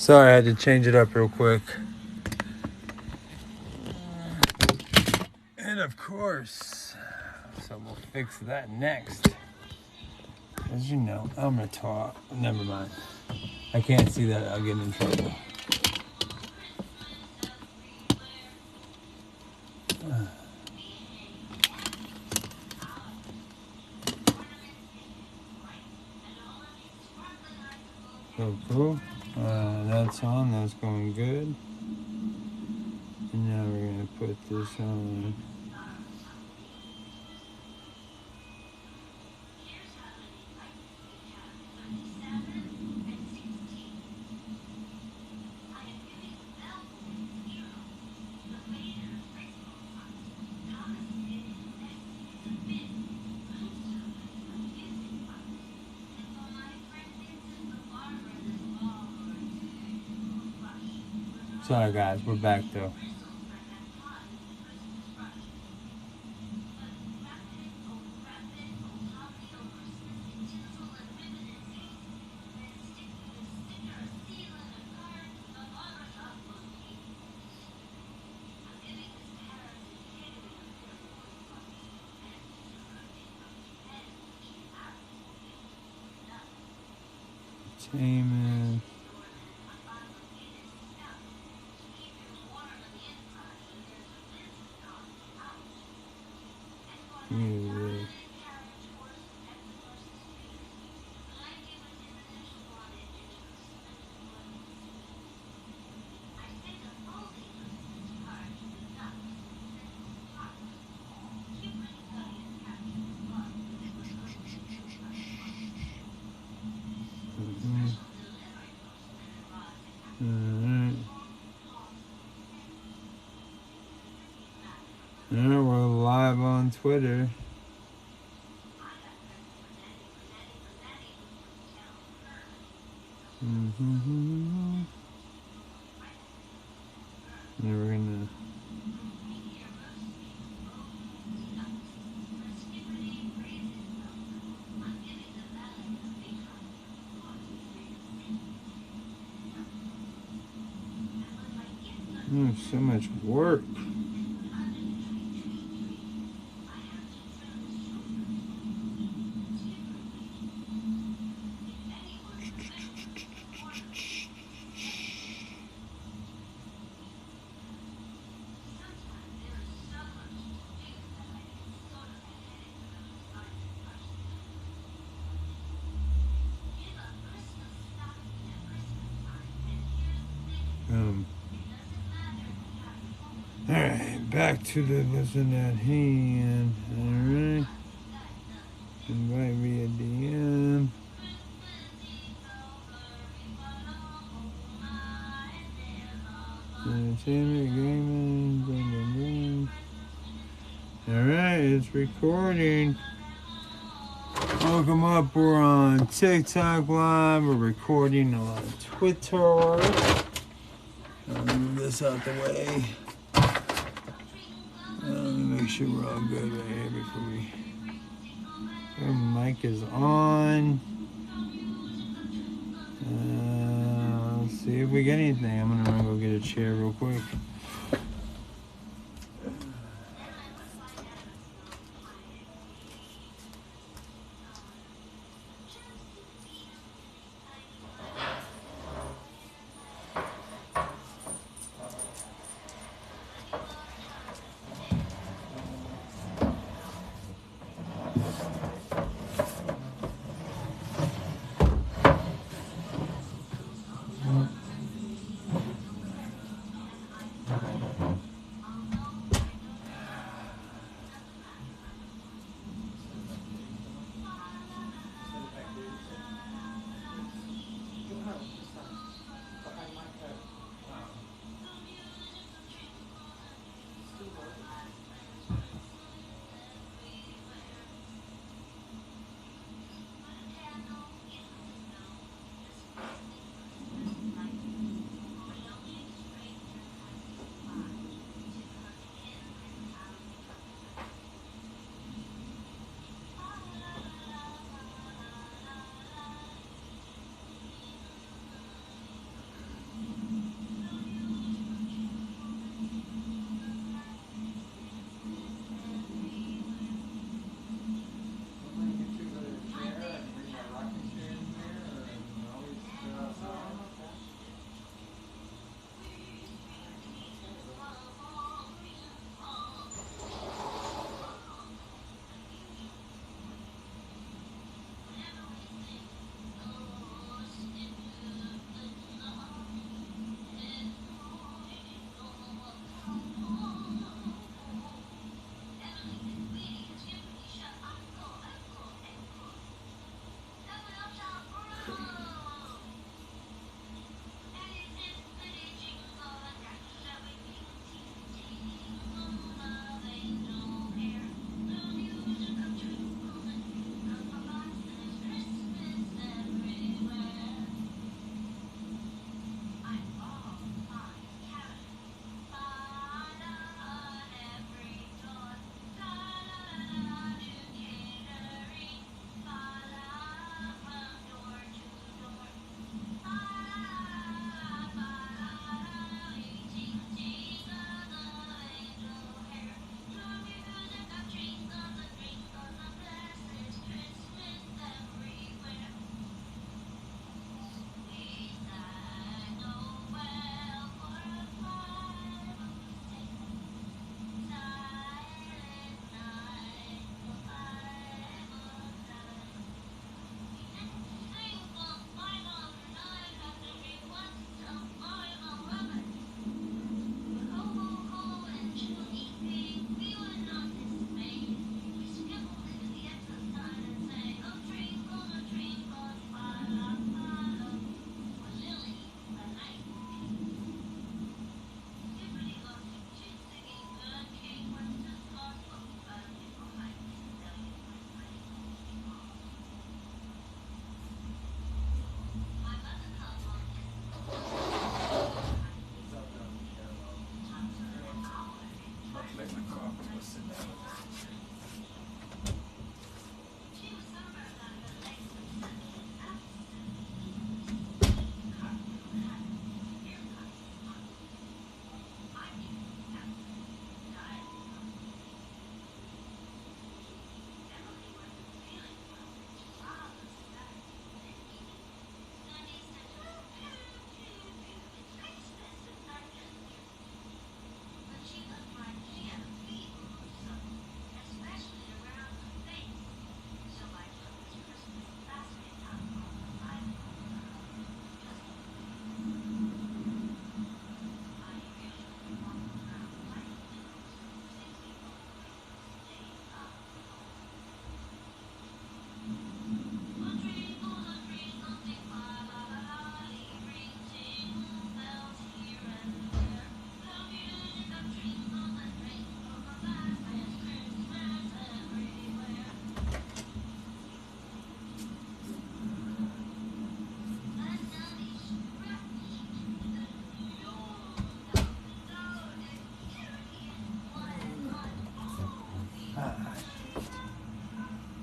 Sorry, I had to change it up real quick. And of course, so we'll fix that next. As you know, I'm gonna talk. Never mind. I can't see that. I'll get in trouble. Cool. That's on. That's going good. And now we're gonna put this on. Sorry guys, we're back though. Entertainment. Music. Yeah, we're live on Twitter. And we're gonna so much work. Alright, back to the lesson at hand. Alright. Invite via DM. Entertainment, gaming, Alright, it's recording. Welcome up, we're on TikTok Live, we're recording on Twitter. I'll move this out the way. Let me make sure we're all good right here before we... Our mic is on. Let's see if we get anything. I'm gonna go get a chair real quick.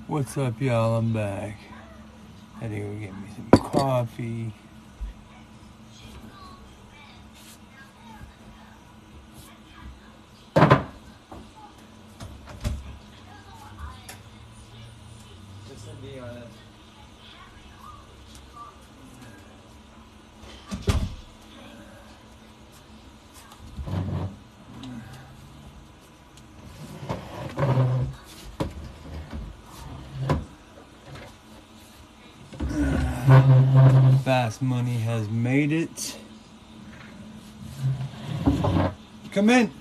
What's up, y'all? I'm back. I had to go get me some coffee. Just to be honest. Fass Money has made it. Come in.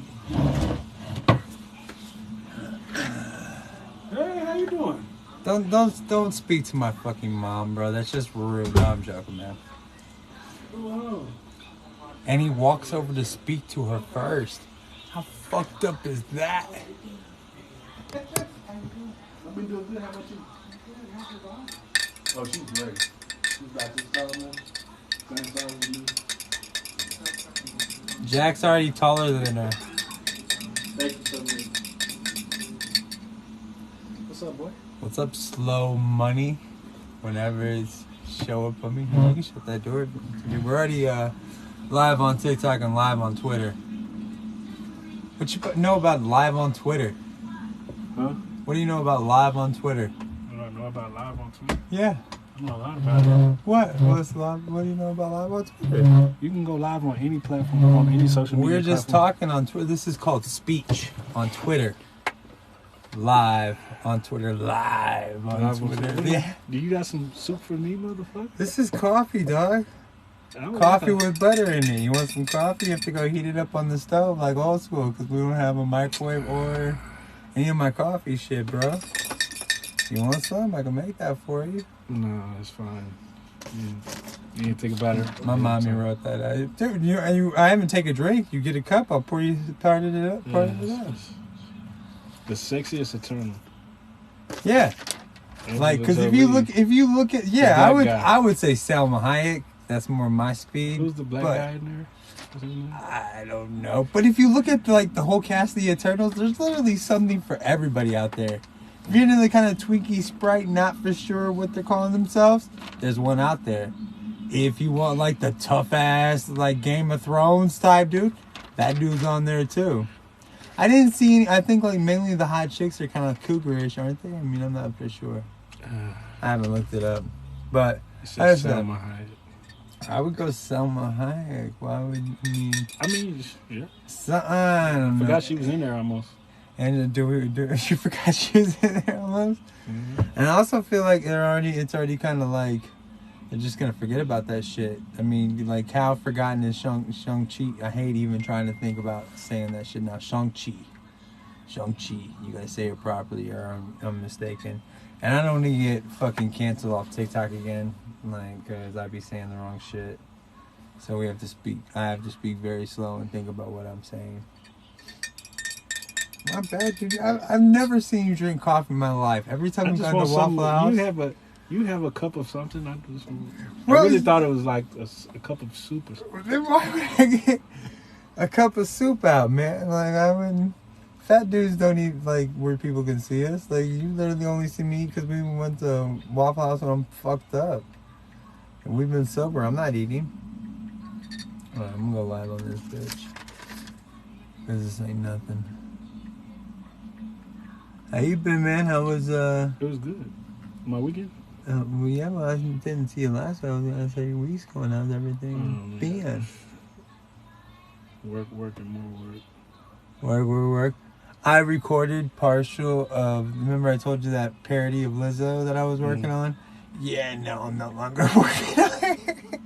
Hey, how you doing? Don't speak to my fucking mom, bro. That's just rude. No, I'm joking, man. Whoa. And he walks over to speak to her first. How fucked up is that? I've been doing good. How about you? Oh, she's great. She's about this tall now. Same size as me. Jack's already taller than her. Thank you so much. What's up, boy? What's up, slow money? Whenever it's show up on me, you can shut that door. We're already live on TikTok and live on Twitter. What you know about live on Twitter? Huh? What do you know about live on Twitter? What do I know about live on Twitter? Yeah. I know a lot about it. What? What's live? What do you know about live on Twitter? You can go live on any platform, on any social media We're just platform. talking on Twitter. This is called speech on Twitter. Live on Twitter. Live on Live on Twitter. Twitter. Yeah. Do you got some soup for me, motherfucker? This is coffee, dog. Oh, Coffee yeah. with butter in it. You want some coffee? You have to go heat it up on the stove like old school because we don't have a microwave or any of my coffee shit, bro. You want some? I can make that for you. No, it's fine. You didn't think about it. My mommy wrote that. Dude, I haven't taken a drink. You get a cup. I'll pour you part of it up. The sexiest eternal. Yeah. Like, because if you look at, I would say Salma Hayek. That's more my speed. Who's the black guy in there? What's his name? I don't know. But if you look at like the whole cast of the Eternals, there's literally something for everybody out there. If you're into the kind of Twinkie Sprite, not for sure what they're calling themselves, there's one out there. If you want like the tough ass, like Game of Thrones type dude, that dude's on there too. I didn't see any, I think like mainly the hot chicks are kind of cougarish, aren't they? I mean, I'm not for sure. I haven't looked it up. But I would go Salma Hayek. Why would you mean? Yeah. I don't know. Forgot she was in there almost. And you forgot she was in there almost? Mm-hmm. And I also feel like it's already kind of like, they're just going to forget about that shit. I mean, like how forgotten is Shang-Chi? I hate even trying to think about saying that shit now. Shang-Chi. You got to say it properly or I'm mistaken. And I don't need to get fucking canceled off TikTok again. Like, because I'd be saying the wrong shit. So I have to speak very slow and think about what I'm saying. Not bad, dude. I've never seen you drink coffee in my life. Every time we go to Waffle House, you have a cup of something. I really thought it was like a cup of soup or something. Then why would I get a cup of soup out, man? Like, I wouldn't. Fat dudes don't eat like where people can see us. Like, you literally only see me because we went to Waffle House when I'm fucked up. And we've been sober. I'm not eating. Alright, I'm gonna go live on this bitch. Because this ain't nothing. How you been, man? How was, It was good. My weekend? Well, yeah, I didn't see you last time. I was gonna say your week's going. How's everything been? Work, and more work. Work. I recorded partial of, remember I told you that parody of Lizzo that I was working on? Yeah, no, I'm no longer working on it.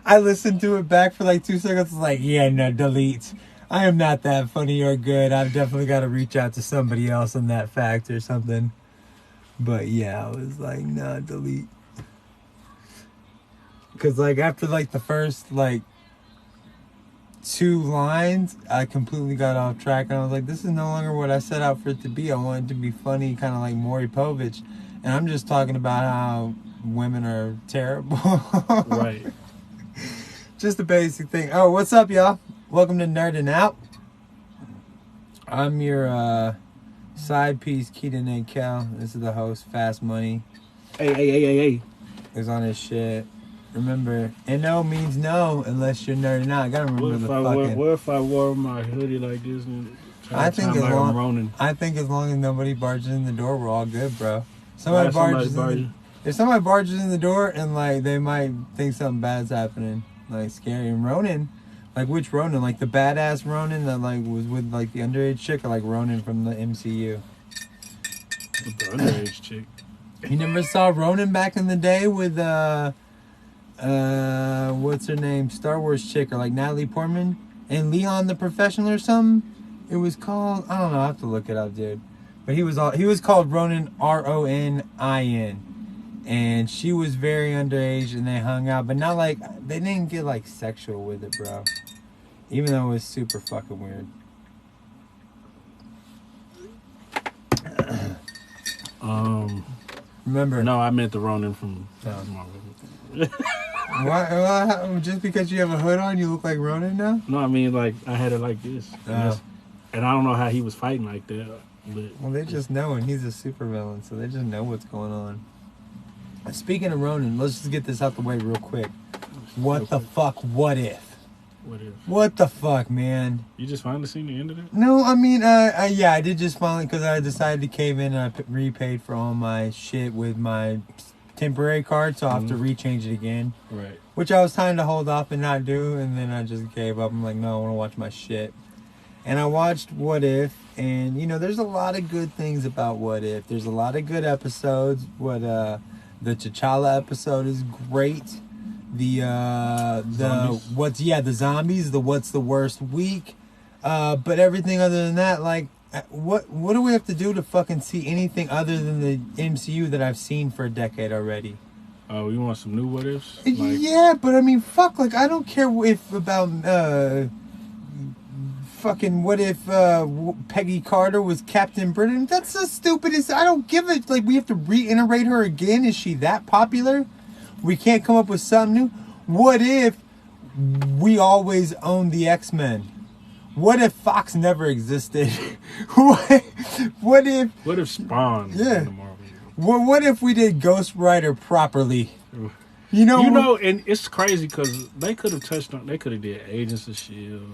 I listened to it back for like 2 seconds. Like, yeah, no, delete. I am not that funny or good. I've definitely got to reach out to somebody else on that fact or something. But yeah, I was like, nah, delete. Because like after like the first like 2 lines, I completely got off track. And I was like, this is no longer what I set out for it to be. I wanted to be funny, kind of like Maury Povich. And I'm just talking about how women are terrible. Right. Just the basic thing. Oh, what's up, y'all? Welcome to NerdN Out. I'm your Side piece, Keenan Ann Kell. This is the host, Fass Money. Hey. Is on his shit. Remember, NO means no unless you're nerding out. I gotta remember What if I wore my hoodie like this and I think as like long I'm Ronin? I think as long as nobody barges in the door, we're all good, bro. If somebody barges in the door and like they might think something bad's happening, like scary. And Ronin, like which Ronin? Like the badass Ronin that like was with like the underage chick, or like Ronin from the MCU? With the underage chick. You never saw Ronin back in the day with what's her name? Star Wars chick, or like Natalie Portman and Leon the Professional or something? It was called, I don't know, I have to look it up, dude. But he was called Ronin, Ronin. And she was very underage and they hung out, but not like, they didn't get like sexual with it, bro. Even though it was super fucking weird. Remember? No, I meant the Ronin from Marvel. Why, just because you have a hood on, you look like Ronin now? No, I mean like I had it like this, and I don't know how he was fighting like that. But well, they just know, and he's a supervillain, so they just know what's going on. Speaking of Ronin, let's just get this out the way real quick. What the fuck? What if? What the fuck, man? You just finally seen the end of it? No, I mean, yeah, I did just finally, because I decided to cave in and I repaid for all my shit with my temporary card, so I have to rechange it again. Right. Which I was trying to hold off and not do, and then I just gave up. I'm like, no, I want to watch my shit. And I watched What If, and, you know, there's a lot of good things about What If. There's a lot of good episodes. The T'Challa episode is great. The zombies, the what's the worst week. But everything other than that, like, what do we have to do to fucking see anything other than the MCU that I've seen for a decade already? Oh, you want some new what ifs? Yeah, but I mean, fuck, like, I don't care if about fucking what if Peggy Carter was Captain Britain. That's the stupidest. I don't give it. Like, we have to reiterate her again. Is she that popular? We can't come up with something new. What if we always owned the X-Men? What if Fox never existed? What if Spawn? Yeah. What if we did Ghost Rider properly? You know, and it's crazy because they could have touched on. They could have did Agents of S.H.I.E.L.D.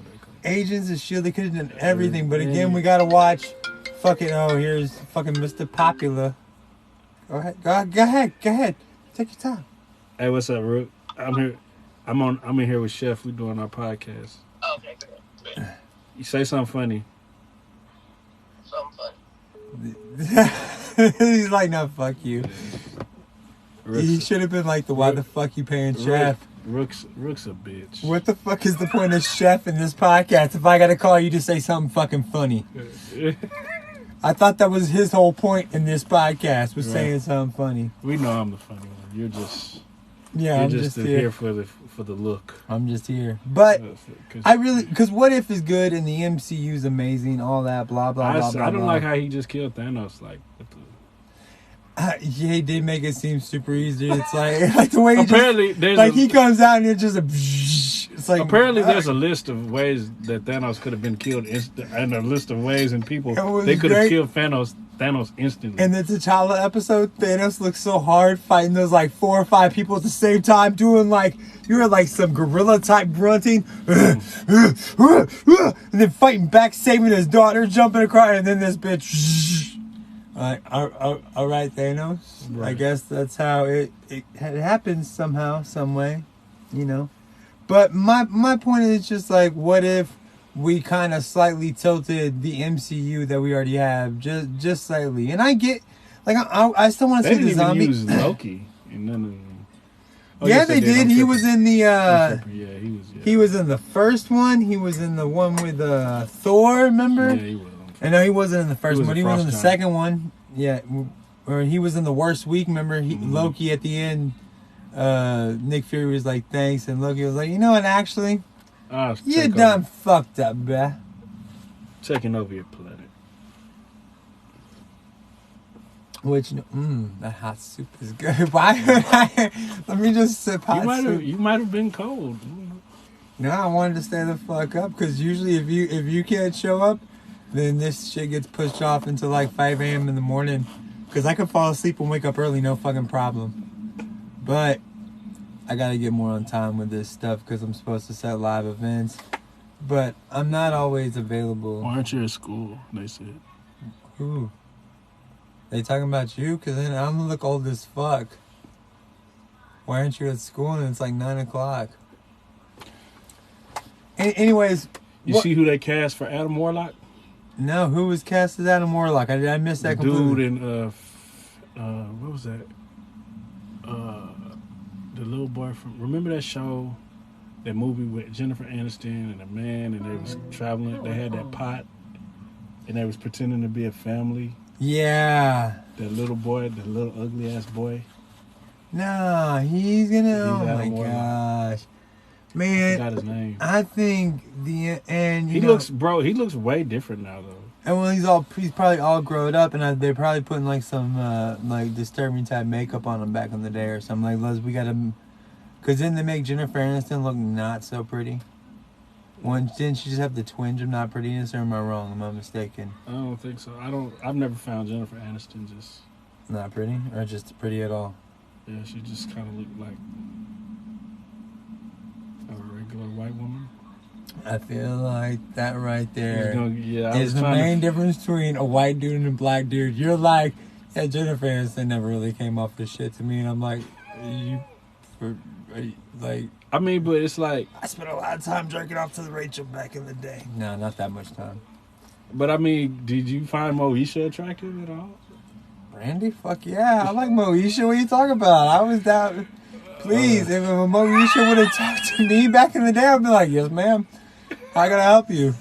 Agents of S.H.I.E.L.D. They could have done everything, but again, we gotta watch. Fucking here's fucking Mr. Popular. Go ahead. Take your time. Hey, what's up, Rook? I'm here. I'm in here with Chef. We're doing our podcast. Okay, good. You say something funny. Something funny. He's like, no, fuck you. He should have been like, why the fuck you paying Chef? Rook's a bitch. What the fuck is the point of Chef in this podcast if I gotta call you to say something fucking funny? I thought that was his whole point in this podcast, was saying something funny. We know I'm the funny one. You're just... Yeah, I'm just here for the look. I'm just here. But because What If is good and the MCU's amazing, all that, blah, blah, blah. I don't like how he just killed Thanos. Like, yeah, he did make it seem super easy. It's like the way he apparently he comes out and it's just it's like apparently there's a list of ways that Thanos could have been killed and a list of ways and people they could have killed Thanos instantly. In the T'Challa episode, Thanos looks so hard fighting those like 4 or 5 people at the same time, doing like you're like some gorilla type grunting, and then fighting back, saving his daughter, jumping across, and then this bitch. All right, Thanos. Right. I guess that's how it happens somehow, some way, you know. But my point is just like, what if we kind of slightly tilted the MCU that we already have, just slightly? And I get, like, I still want to see the zombie. They didn't even use Loki in none of them. Oh, yeah, they did. He was in the. He was in the first one. He was in the one with Thor. Remember? Yeah, he was. I know he wasn't in the first one. He was in the second one. Yeah, or he was in the worst week. Remember, Loki at the end. Nick Fury was like, "Thanks," and Loki was like, "You know what? Actually, you done fucked up, bruh." Taking over your planet. Which, that hot soup is good. Why would I? Let me just sip hot soup. You might have been cold. No, I wanted to stay the fuck up because usually if you can't show up, then this shit gets pushed off until like 5 a.m. in the morning. Because I could fall asleep and wake up early, no fucking problem. But I gotta get more on time with this stuff because I'm supposed to set live events. But I'm not always available. Why aren't you at school? They said. Who? They talking about you? Because then I'm gonna look old as fuck. Why aren't you at school? And it's like 9 o'clock. Anyways. You see who they cast for Adam Warlock? No, who was cast as Adam Warlock? I missed that completely. Dude in, what was that? The little boy from, remember that show, that movie with Jennifer Aniston and a man, and they was traveling, they had that pot, and they was pretending to be a family. Yeah. That little boy, the little ugly ass boy. No, he's gonna, oh my gosh. Man, I forgot his name. I think he looks way different now though. And when he's probably all grown up, and they're probably putting like some like disturbing type makeup on him back in the day or something. Like, Les, we gotta, cause then they make Jennifer Aniston look not so pretty. Didn't she just have the twinge of not prettiness, or am I wrong? Am I mistaken? I don't think so. I've never found Jennifer Aniston just not pretty, or just pretty at all. Yeah, she just kind of looked like a regular white woman. I feel like that right there is the main difference between a white dude and a black dude. You're like, yeah, Jennifer Aniston never really came off this shit to me, and I'm like, I mean, but it's like, I spent a lot of time jerking off to the Rachel back in the day. No, not that much time. But I mean, did you find Moesha attractive at all? Brandy? Fuck yeah, I like Moesha. What are you talking about? I was down. Please, if Moesha would have talked to me back in the day, I'd be like, yes, ma'am. How can I help you?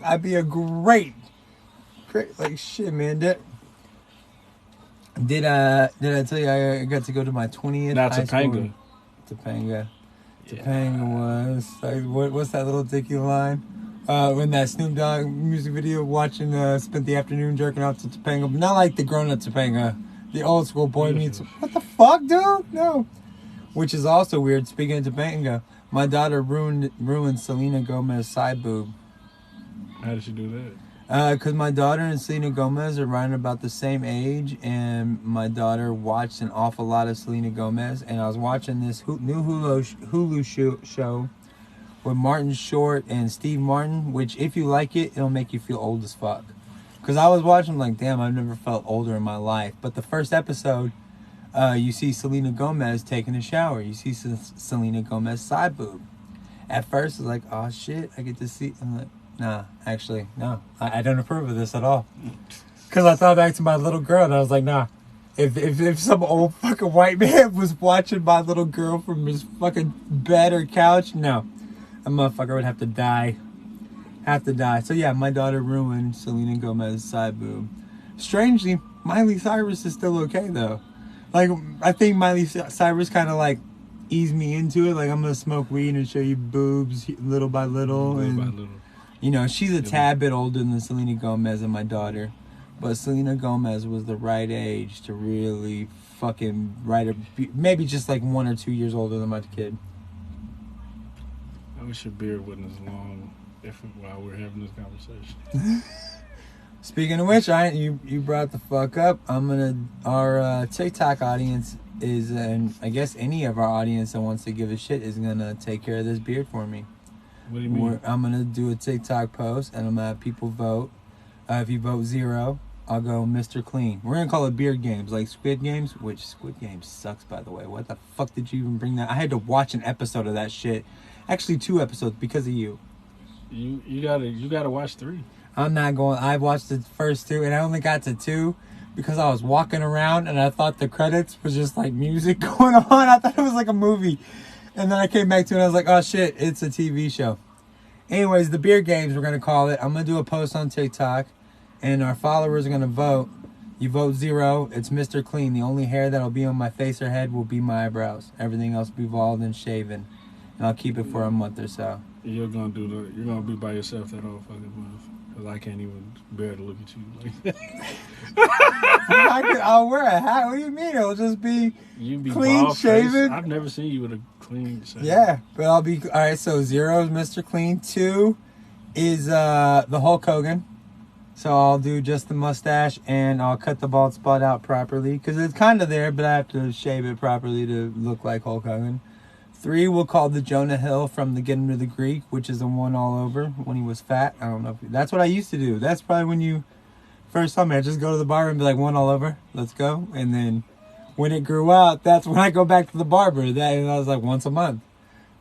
I'd be a great, like, shit, man. Did I tell you I got to go to my 20th high school? Topanga. Yeah. Topanga was, like, what's that little dicky line? When that Snoop Dogg music video, watching, spent the afternoon jerking off to Topanga. Not like the grown-up Topanga. The old school boy meets, what the fuck, dude? No. Which is also weird. Speaking of Topanga, my daughter ruined Selena Gomez's side boob. How did she do that? Because my daughter and Selena Gomez are right about the same age, and my daughter watched an awful lot of Selena Gomez, and I was watching this new Hulu show with Martin Short and Steve Martin, which, if you like it, it'll make you feel old as fuck. Because I was watching like, damn, I've never felt older in my life. But the first episode, you see Selena Gomez taking a shower. You see Selena Gomez's side boob. At first, it's like, oh shit, I get to see. I'm like, nah, actually, no. I don't approve of this at all. Because I thought back to my little girl, and I was like, nah. If some old fucking white man was watching my little girl from his fucking bed or couch, no. A motherfucker would have to die. So yeah, my daughter ruined Selena Gomez's side boob. Strangely, Miley Cyrus is still okay, though. Like, I think Miley Cyrus kind of like eased me into it. Like, I'm going to smoke weed and show you boobs little by little. You know, she's a tad bit older than Selena Gomez and my daughter. But Selena Gomez was the right age to really fucking maybe just like 1 or 2 years older than my kid. I wish your beard wasn't as long while we're having this conversation. Speaking of which, you brought the fuck up. Our TikTok audience is, and I guess any of our audience that wants to give a shit is gonna take care of this beard for me. What do you mean? I'm gonna do a TikTok post, and I'm gonna have people vote. If you vote 0, I'll go Mr. Clean. We're gonna call it beard games, like Squid Games, which Squid Games sucks, by the way. What the fuck did you even bring that? I had to watch an episode of that shit. Actually, 2 episodes because of you. You gotta watch 3. I'm not going. I watched the first 2, and I only got to 2 because I was walking around, and I thought the credits was just like music going on. I thought it was like a movie, and then I came back to it, and I was like, oh shit, it's a TV show. Anyways, the beard games, we're gonna call it. I'm gonna do a post on TikTok, and our followers are gonna vote. You vote 0, it's Mr. Clean. The only hair that'll be on my face or head will be my eyebrows. Everything else will be bald and shaven. And I'll keep it for a month or so. You're gonna be by yourself that whole fucking month. Cause I can't even bear to look at you like that. I'll wear a hat. What do you mean? It'll just be clean shaven. I've never seen you with a clean shaven. Yeah, but I'll be alright. So 0 is Mr. Clean. 2 is the Hulk Hogan. So I'll do just the mustache, and I'll cut the bald spot out properly because it's kind of there, but I have to shave it properly to look like Hulk Hogan. 3, we'll call the Jonah Hill from the Get Him to the Greek, which is the one all over when he was fat. I don't know. That's what I used to do. That's probably when you first saw me. I just go to the barber and be like, one all over, let's go. And then when it grew out, that's when I go back to the barber. And I was like, once a month.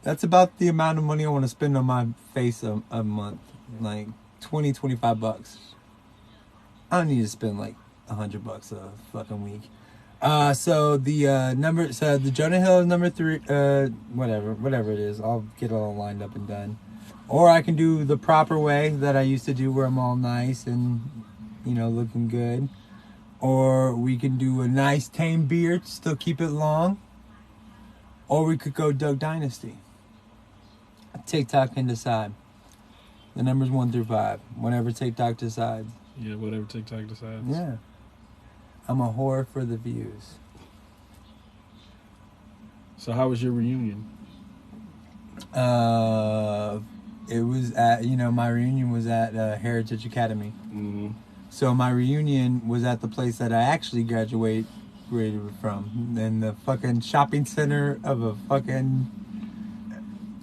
That's about the amount of money I want to spend on my face a month. Like $20-$25. I don't need to spend like $100 a fucking week. So the Jonah Hill is number 3. Whatever it is, I'll get it all lined up and done. Or I can do the proper way that I used to do, where I'm all nice and looking good. Or we can do a nice tame beard, still keep it long. Or we could go Doug Dynasty. TikTok can decide. The numbers 1 through 5. Whatever TikTok decides. Yeah, whatever TikTok decides. Yeah. I'm a whore for the views. So how was your reunion? It was at, my reunion was at Heritage Academy. Mm-hmm. So my reunion was at the place that I actually graduated from. In the fucking shopping center of a fucking...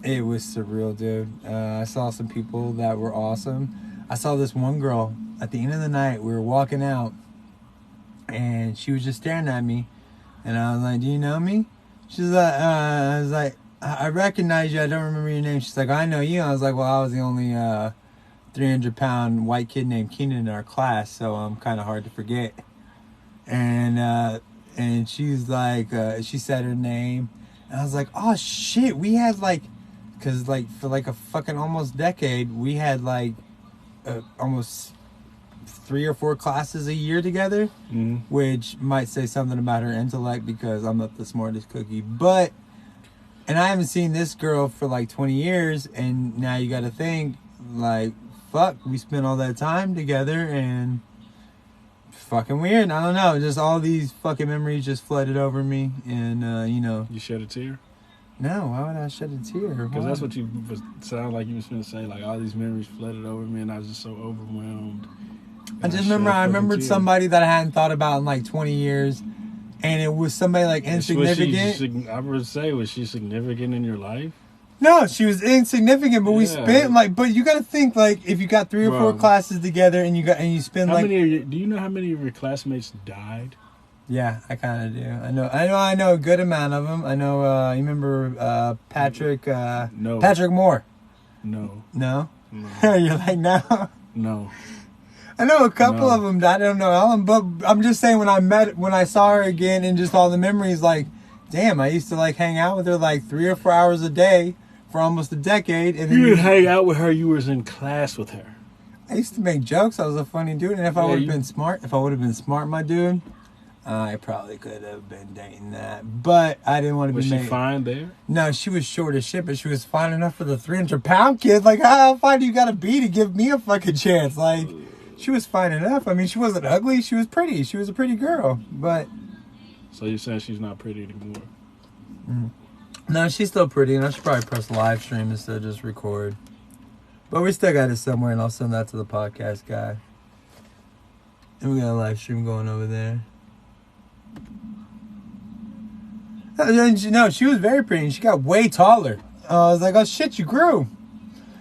It was surreal, dude. I saw some people that were awesome. I saw this one girl at the end of the night. We were walking out, and she was just staring at me. And I was like, do you know me? She's like, I was like, I recognize you. I don't remember your name. She's like, I know you. I was like, well, I was the only 300-pound white kid named Keenan in our class, so I'm kind of hard to forget. And she's like, she said her name. And I was like, oh, shit. We had because for a fucking almost decade, we had almost 3 or 4 classes a year together, which might say something about her intellect because I'm not the smartest cookie. And I haven't seen this girl for 20 years, and now you got to think, fuck, we spent all that time together, and fucking weird. I don't know, just all these fucking memories just flooded over me, and You shed a tear? No, why would I shed a tear? Because that's what you sound like you was going to say. All these memories flooded over me, and I was just so overwhelmed. I remembered somebody that I hadn't thought about in 20 years, and it was somebody insignificant. I would say, was she significant in your life? No, she was insignificant, but we spent but you got to think if you got 3 or 4 classes together and you spend do you know how many of your classmates died? Yeah, I kind of do. I know a good amount of them. I know, you remember Patrick? No. Patrick Moore? No. No? You're like, no? No. I know a couple of them. I don't know Ellen, but I'm just saying when I saw her again and just all the memories, damn, I used to hang out with her 3 or 4 hours a day for almost a decade. And then you didn't hang out with her, you was in class with her. I used to make jokes. I was a funny dude, and if I would have been smart, my dude, I probably could have been dating that, but I didn't want to be. Was she fine there? No, she was short as shit, but she was fine enough for the 300-pound kid. How fine do you gotta be to give me a fucking chance? She was fine enough. I mean, she wasn't ugly. She was pretty. She was a pretty girl, but. So you're saying she's not pretty anymore? Mm-hmm. No, she's still pretty, and I should probably press Livestream instead of just record. But we still got it somewhere, and I'll send that to the podcast guy. And we got a Livestream going over there. No, she was very pretty. She got way taller. I was like, oh shit, you grew.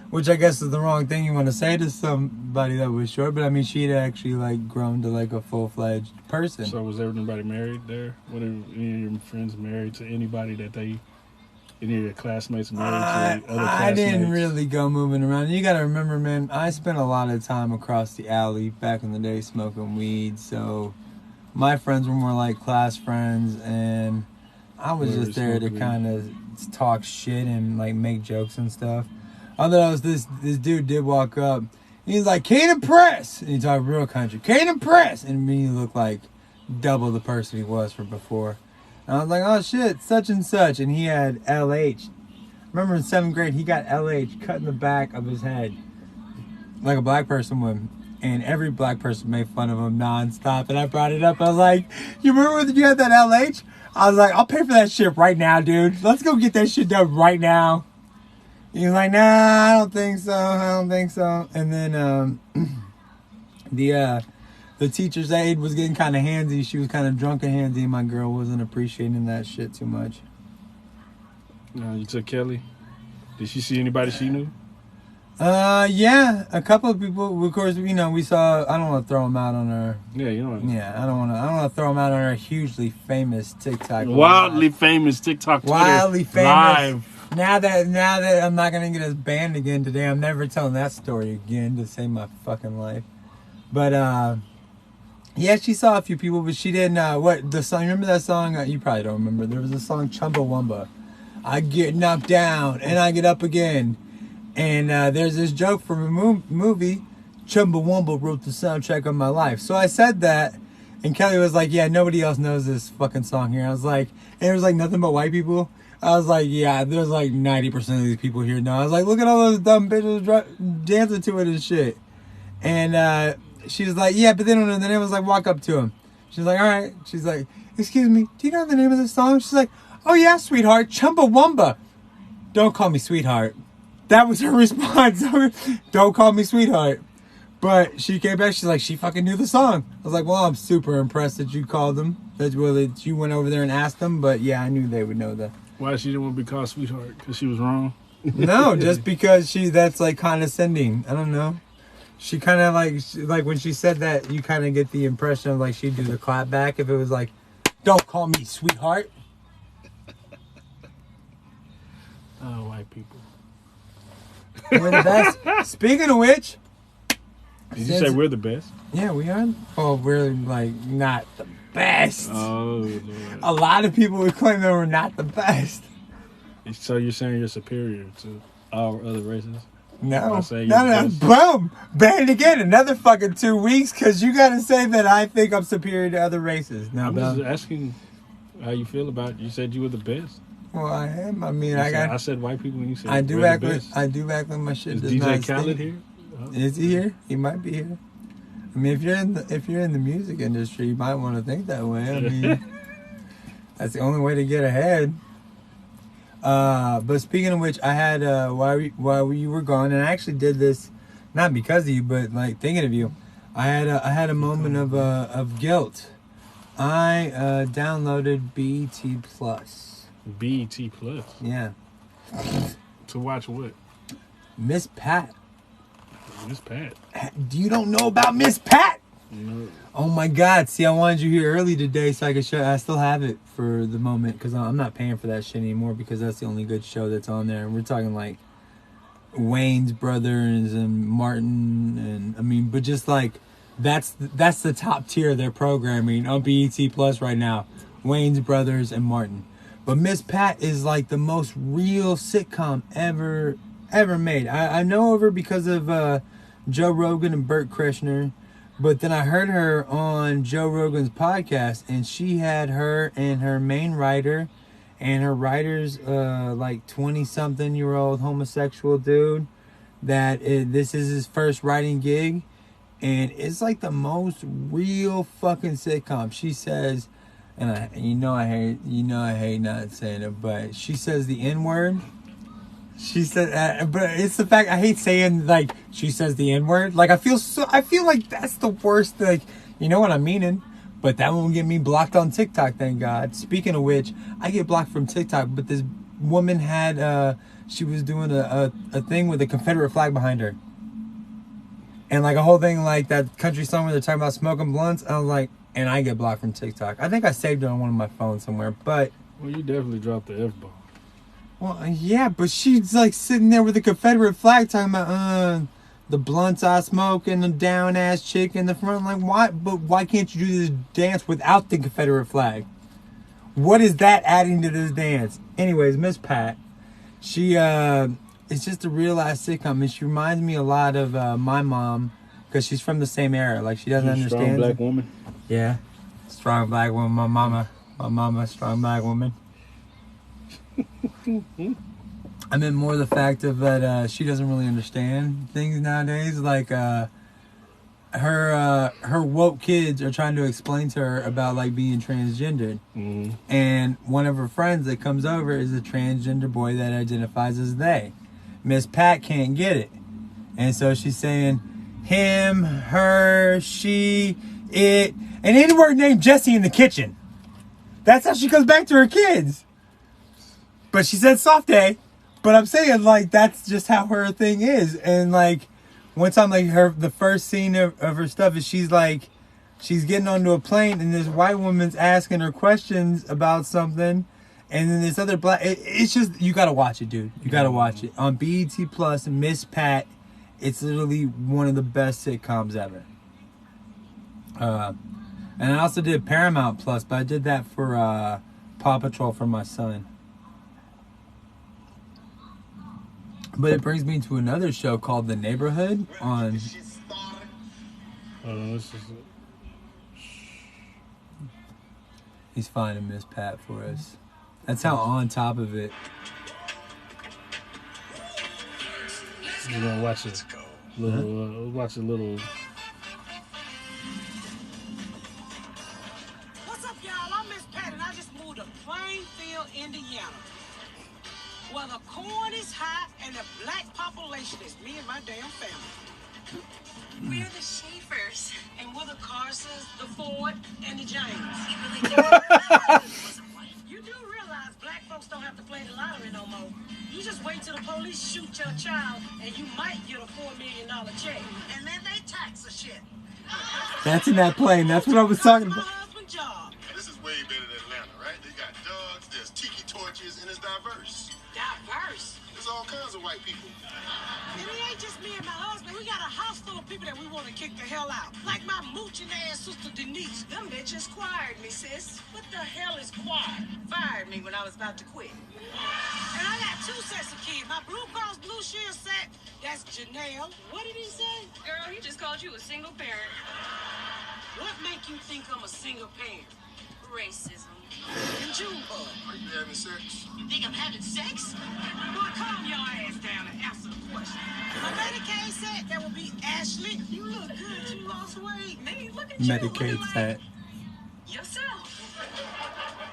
Which I guess is the wrong thing you want to say to somebody that was short. But I mean, she'd actually grown to a full-fledged person. So was everybody married there? Were any of your friends married to anybody any of your classmates married to other classmates? I didn't really go moving around. You got to remember, man, I spent a lot of time across the alley back in the day smoking weed. So my friends were more class friends, and I was just there to kind of talk shit and make jokes and stuff. Although this dude did walk up, he's like, Keenan Press, and he talked real country, Keenan Press, and me looked like double the person he was from before. And I was like, oh shit, such and such, and he had LH. Remember in 7th grade, he got LH cut in the back of his head, like a black person would. And every black person made fun of him nonstop. And I brought it up. I was like, you remember when you had that LH? I was like, I'll pay for that shit right now, dude. Let's go get that shit done right now. He was like, nah, I don't think so. And then The teacher's aide was getting kind of handsy. She was kind of drunk and handsy. My girl wasn't appreciating that shit too much. No, you took Kelly. Did she see anybody she knew? Yeah, a couple of people. Of course, you know, we saw. I don't want to throw them out on her. Yeah, you know. Yeah, I don't want to throw them out on her hugely famous TikTok. Wildly famous TikTok. Twitter Wildly famous. Live. Now that I'm not gonna get us banned again today, I'm never telling that story again to save my fucking life. But yeah, she saw a few people, but she didn't. What the song? Remember that song? You probably don't remember. There was a song Chumbawamba. I get knocked down and I get up again. And there's this joke from a movie. Chumbawamba wrote the soundtrack of my life. So I said that, and Kelly was like, "Yeah, nobody else knows this fucking song here." I was like, and it was like nothing but white people. I was like, "Yeah, there's like 90% of these people here now." I was like, "Look at all those dumb bitches dancing to it and shit." And she was like, "Yeah, but they don't know the name." I was like, "Walk up to him." She's like, "All right." She's like, "Excuse me, do you know the name of the song?" She's like, "Oh yeah, sweetheart, Chumbawamba." Don't call me sweetheart. That was her response. Don't call me sweetheart. But she came back. She's like, she fucking knew the song. I was like, well, I'm super impressed that you called them. That you went over there and asked them. But yeah, I knew they would know that. Why she didn't want to be called sweetheart? Because she was wrong? No, just because that's like condescending. I don't know. She kind of like when she said that, you kind of get the impression of like she'd do the clap back if it was like, don't call me sweetheart. Oh, white people. We're the best. Speaking of which, did you say we're the best? Yeah, we are. Oh, we're like not the best. Oh, Lord. A lot of people would claim that we're not the best. So you're saying you're superior to all other races? No. Boom! Banned again. Another fucking 2 weeks because you got to say that I think I'm superior to other races. No, I'm just asking how you feel about it. You said you were the best. Well, I am. I mean, I said white people and you said I do act like my shit does not DJ Khaled here? Oh. Is he here? He might be here. I mean, if you're in the music industry, you might want to think that way. I mean, that's the only way to get ahead. But speaking of which, I had while you were gone, and I actually did this not because of you, but like thinking of you. I had a moment of guilt. I downloaded BET Plus. BET Plus. Yeah. To watch what? Miss Pat. Miss Pat. You don't know about Miss Pat? No. Oh my God! See, I wanted you here early today so I could show. I still have it for the moment because I'm not paying for that shit anymore because that's the only good show that's on there. And we're talking like Wayne's brothers and Martin, and I mean, but just like that's the top tier of their programming on BET Plus right now. Wayne's brothers and Martin. But Miss Pat is like the most real sitcom ever made. I know of her because of Joe Rogan and Bert Kreischer. But then I heard her on Joe Rogan's podcast, and she had her and her main writer and her writer's like 20-something-year-old homosexual dude this is his first writing gig. And it's like the most real fucking sitcom. She says... And I hate not saying it, but she says the N-word. She said, but it's the fact I hate saying like she says the N-word. Like I feel like that's the worst. Like you know what I'm meaning, but that won't get me blocked on TikTok. Thank God. Speaking of which, I get blocked from TikTok, but this woman had she was doing a thing with a Confederate flag behind her, and like a whole thing like that country song where they're talking about smoking blunts. I was like. And I get blocked from TikTok. I think I saved it on one of my phones somewhere, but... Well, you definitely dropped the F-bomb. Well, yeah, but she's like sitting there with the Confederate flag talking about the blunts I smoke and the down-ass chick in the front. Like, why? But why can't you do this dance without the Confederate flag? What is that adding to this dance? Anyways, Miss Pat, she it's just a real-ass sitcom. And she reminds me a lot of my mom because she's from the same era. Like, she doesn't understand. Strong black woman. Yeah, strong black woman. My mama, strong black woman. I meant more the fact of that she doesn't really understand things nowadays. Like her woke kids are trying to explain to her about like being transgendered, and one of her friends that comes over is a transgender boy that identifies as they. Miss Pat can't get it, and so she's saying, him, her, she, it, and any word named Jesse in the kitchen. That's how she comes back to her kids. But she said soft A. But I'm saying, like, that's just how her thing is. And, like, one time, like, the first scene of her stuff is she's getting onto a plane and this white woman's asking her questions about something. And then this other black, it's just, you got to watch it, dude. You got to watch it. On BET Plus, Miss Pat, it's literally one of the best sitcoms ever. And I also did Paramount Plus, but I did that for Paw Patrol for my son. But it brings me to another show called The Neighborhood on... He's finding Miss Pat for us. That's how on top of it. We're gonna watch it. Watch a little. What's up, y'all? I'm Miss Pat, and I just moved to Plainfield, Indiana. Well, the corn is hot, and the black population is me and my damn family. We're the Schaefers. And we're the Carsons, the Ford, and the James. You really do. You do realize black folks don't have to play the lottery no more. You just wait till the police shoot your child, and you might get a $4 million check. And then they tax the shit. That's in that plane. That's what I was talking My about. husband's job. This is way better than Atlanta, right? They got dogs, there's tiki torches, and it's diverse. Diverse. There's all kinds of white people. And it ain't just me and my husband. We got a house full of people that we want to kick the hell out. Like my mooching ass sister Denise. Them bitches quired me, sis. What the hell is quiet? Fired me when I was about to quit. And I got 2 sets of kids. My Blue Cross Blue Shield set, that's Janelle. What did he say? Girl, he just called you a single parent. What make you think I'm a single parent? Racism. And Junebug. Are you having sex? You think I'm having sex? Boy, calm your ass down and answer the question. My Medicaid said that would be Ashley. You look good. You lost weight. Me, look at you. Medicaid looking set. like yourself.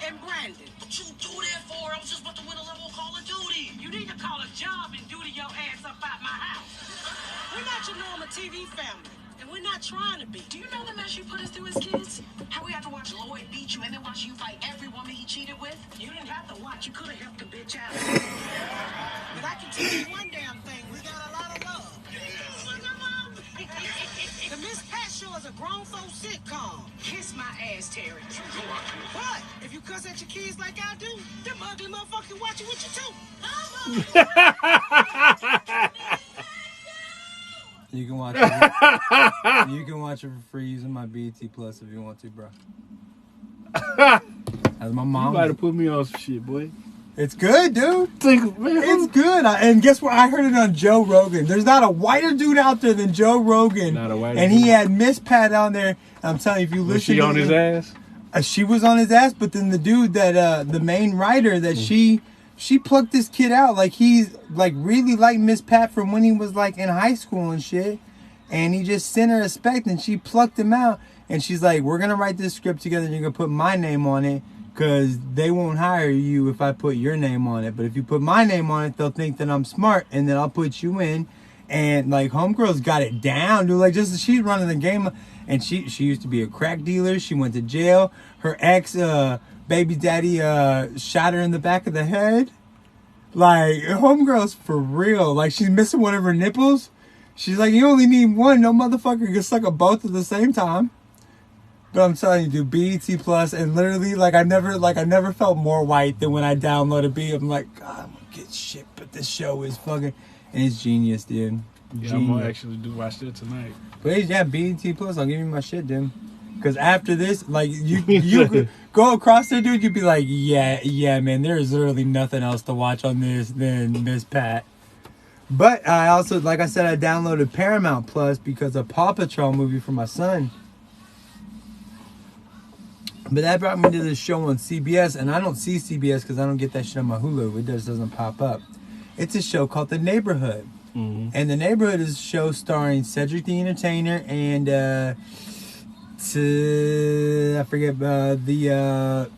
And Brandon. What you do that for? I was just about to win a level of Call of Duty. You need to call a job and duty your ass up out my house. We're not your normal TV family, and we're not trying to be. Do you know the mess you put us through as kids? How we had to watch Lloyd beat you and then watch you fight every woman he cheated with? You didn't have to watch. You could have helped the bitch out. But I can tell you one damn thing. We got a lot of love. The Miss Pat Show is a grown folk sitcom. Kiss my ass, Terry. But if you cuss at your kids like I do, them ugly motherfuckers watching with you too. You can watch it. You can watch it for free using my BET Plus if you want to, bro. As my You mom. might have put me on some shit, boy. It's good, dude. Man, It's good. And guess what? I heard it on Joe Rogan. There's not a whiter dude out there than Joe Rogan. Not a whiter and he dude. had Miss Pat on there. I'm telling you, if you Was listen she to on his ass? She was on his ass, but then the dude that the main writer that she plucked this kid out, like he's like really liked Miss Pat from when he was like in high school and shit, and he just sent her a spec and she plucked him out, and she's like, we're gonna write this script together and you're gonna put my name on it because they won't hire you if I put your name on it, but if you put my name on it they'll think that I'm smart and then I'll put you in. And like homegirl's got it down, dude. Like just she's running the game, and she used to be a crack dealer. She went to jail. Her ex baby daddy shot her in the back of the head. Like homegirl's for real. Like she's missing one of her nipples. She's like, you only need one. No motherfucker can suck at both at the same time. But I'm telling you, dude, BET Plus, and literally I never felt more white than when I downloaded BET. I'm like, God, I'm gonna get shit, but this show is fucking. And it's genius, dude. Yeah, I'm gonna actually watch that tonight. But yeah, BET Plus, I'll give you my shit, dude. Because after this, like, you could go across there, dude, you'd be like, yeah, man, there's literally nothing else to watch on this than Miss Pat. But I also, like I said, I downloaded Paramount Plus because of Paw Patrol movie for my son. But that brought me to this show on CBS, and I don't see CBS because I don't get that shit on my Hulu. It just doesn't pop up. It's a show called The Neighborhood. Mm-hmm. And The Neighborhood is a show starring Cedric the Entertainer and I forget the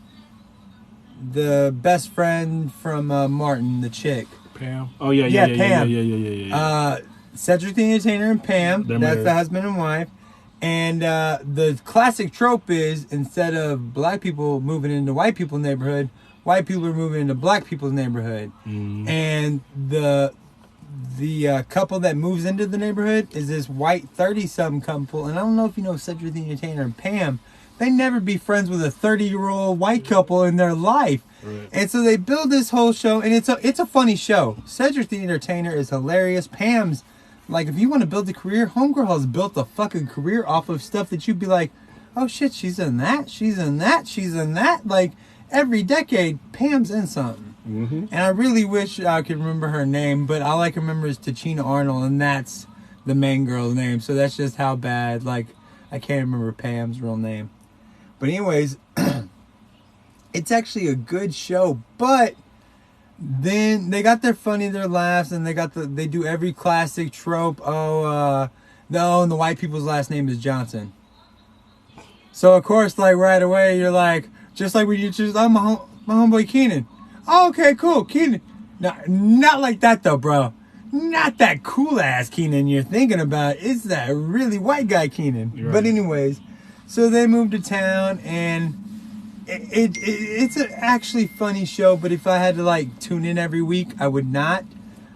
best friend from Martin, the chick. Pam. Oh yeah, Pam. Yeah. Cedric the Entertainer and Pam. They're That's married. the husband and wife. And the classic trope is, instead of black people moving into white people's neighborhood, white people are moving into black people's neighborhood. And the couple that moves into the neighborhood is this white 30-something couple. And I don't know if you know Cedric the Entertainer and Pam. They never be friends with a 30-year-old white couple in their life. Right. And so they build this whole show, and it's a funny show. Cedric the Entertainer is hilarious. Pam's, like, if you want to build a career, Homegirl has built a fucking career off of stuff that you'd be like, oh shit, she's in that, she's in that, she's in that. Like, every decade, Pam's in something. And I really wish I could remember her name, but all I can remember is Tachina Arnold, and that's the main girl's name. So that's just how bad, like, I can't remember Pam's real name. But anyways, it's actually a good show, but then they got their funny, their laughs, and they do every classic trope. And the white people's last name is Johnson. So of course, like right away, you're like, just like when you choose, oh, my homeboy Keenan. Oh, okay, cool, Keenan. No, not like that though, bro. Not that cool ass Keenan you're thinking about. It's that really white guy Keenan. Right. But anyways, so they moved to town, and it's an actually funny show, but if I had to like tune in every week, I would not.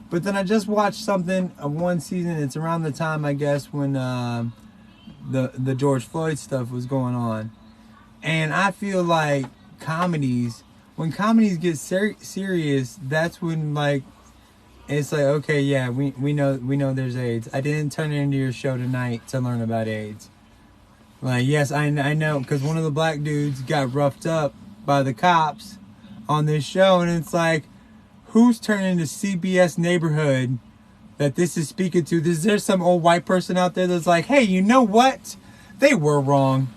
But then I just watched something of one season. It's around the time, I guess, when the George Floyd stuff was going on, and I feel like when comedies get serious, that's when like it's like, okay, yeah, we know there's AIDS. I didn't turn into your show tonight to learn about AIDS. Like, yes, I know, because one of the black dudes got roughed up by the cops on this show, and it's like, who's turning to CBS Neighborhood that this is speaking to? Is there some old white person out there that's like, hey, you know what? They were wrong.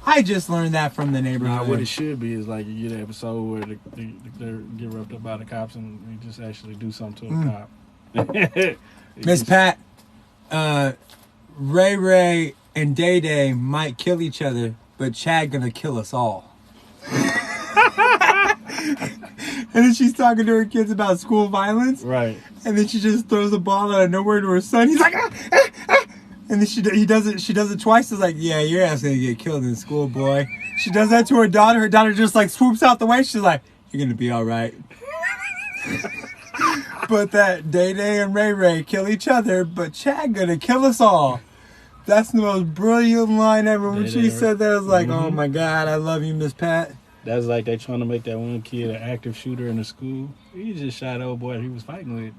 I just learned that from the neighborhood. Nah, what it should be is like you get an episode where they get roughed up by the cops and they just actually do something to a cop. Miss Pat, Ray Ray and Day Day might kill each other, but Chad gonna kill us all. And then she's talking to her kids about school violence. Right. And then she just throws a ball out of nowhere to her son. He's like, ah, ah, ah. And then she does it twice. It's like, yeah, your ass gonna get killed in school, boy. She does that to her daughter. Her daughter just like swoops out the way. She's like, you're gonna be all right. But that Day Day and Ray Ray kill each other, but Chad gonna kill us all. That's the most brilliant line ever. When she said that, I was like, oh my God, I love you, Miss Pat. That's like they trying to make that one kid an active shooter in the school. He just shot old boy he was fighting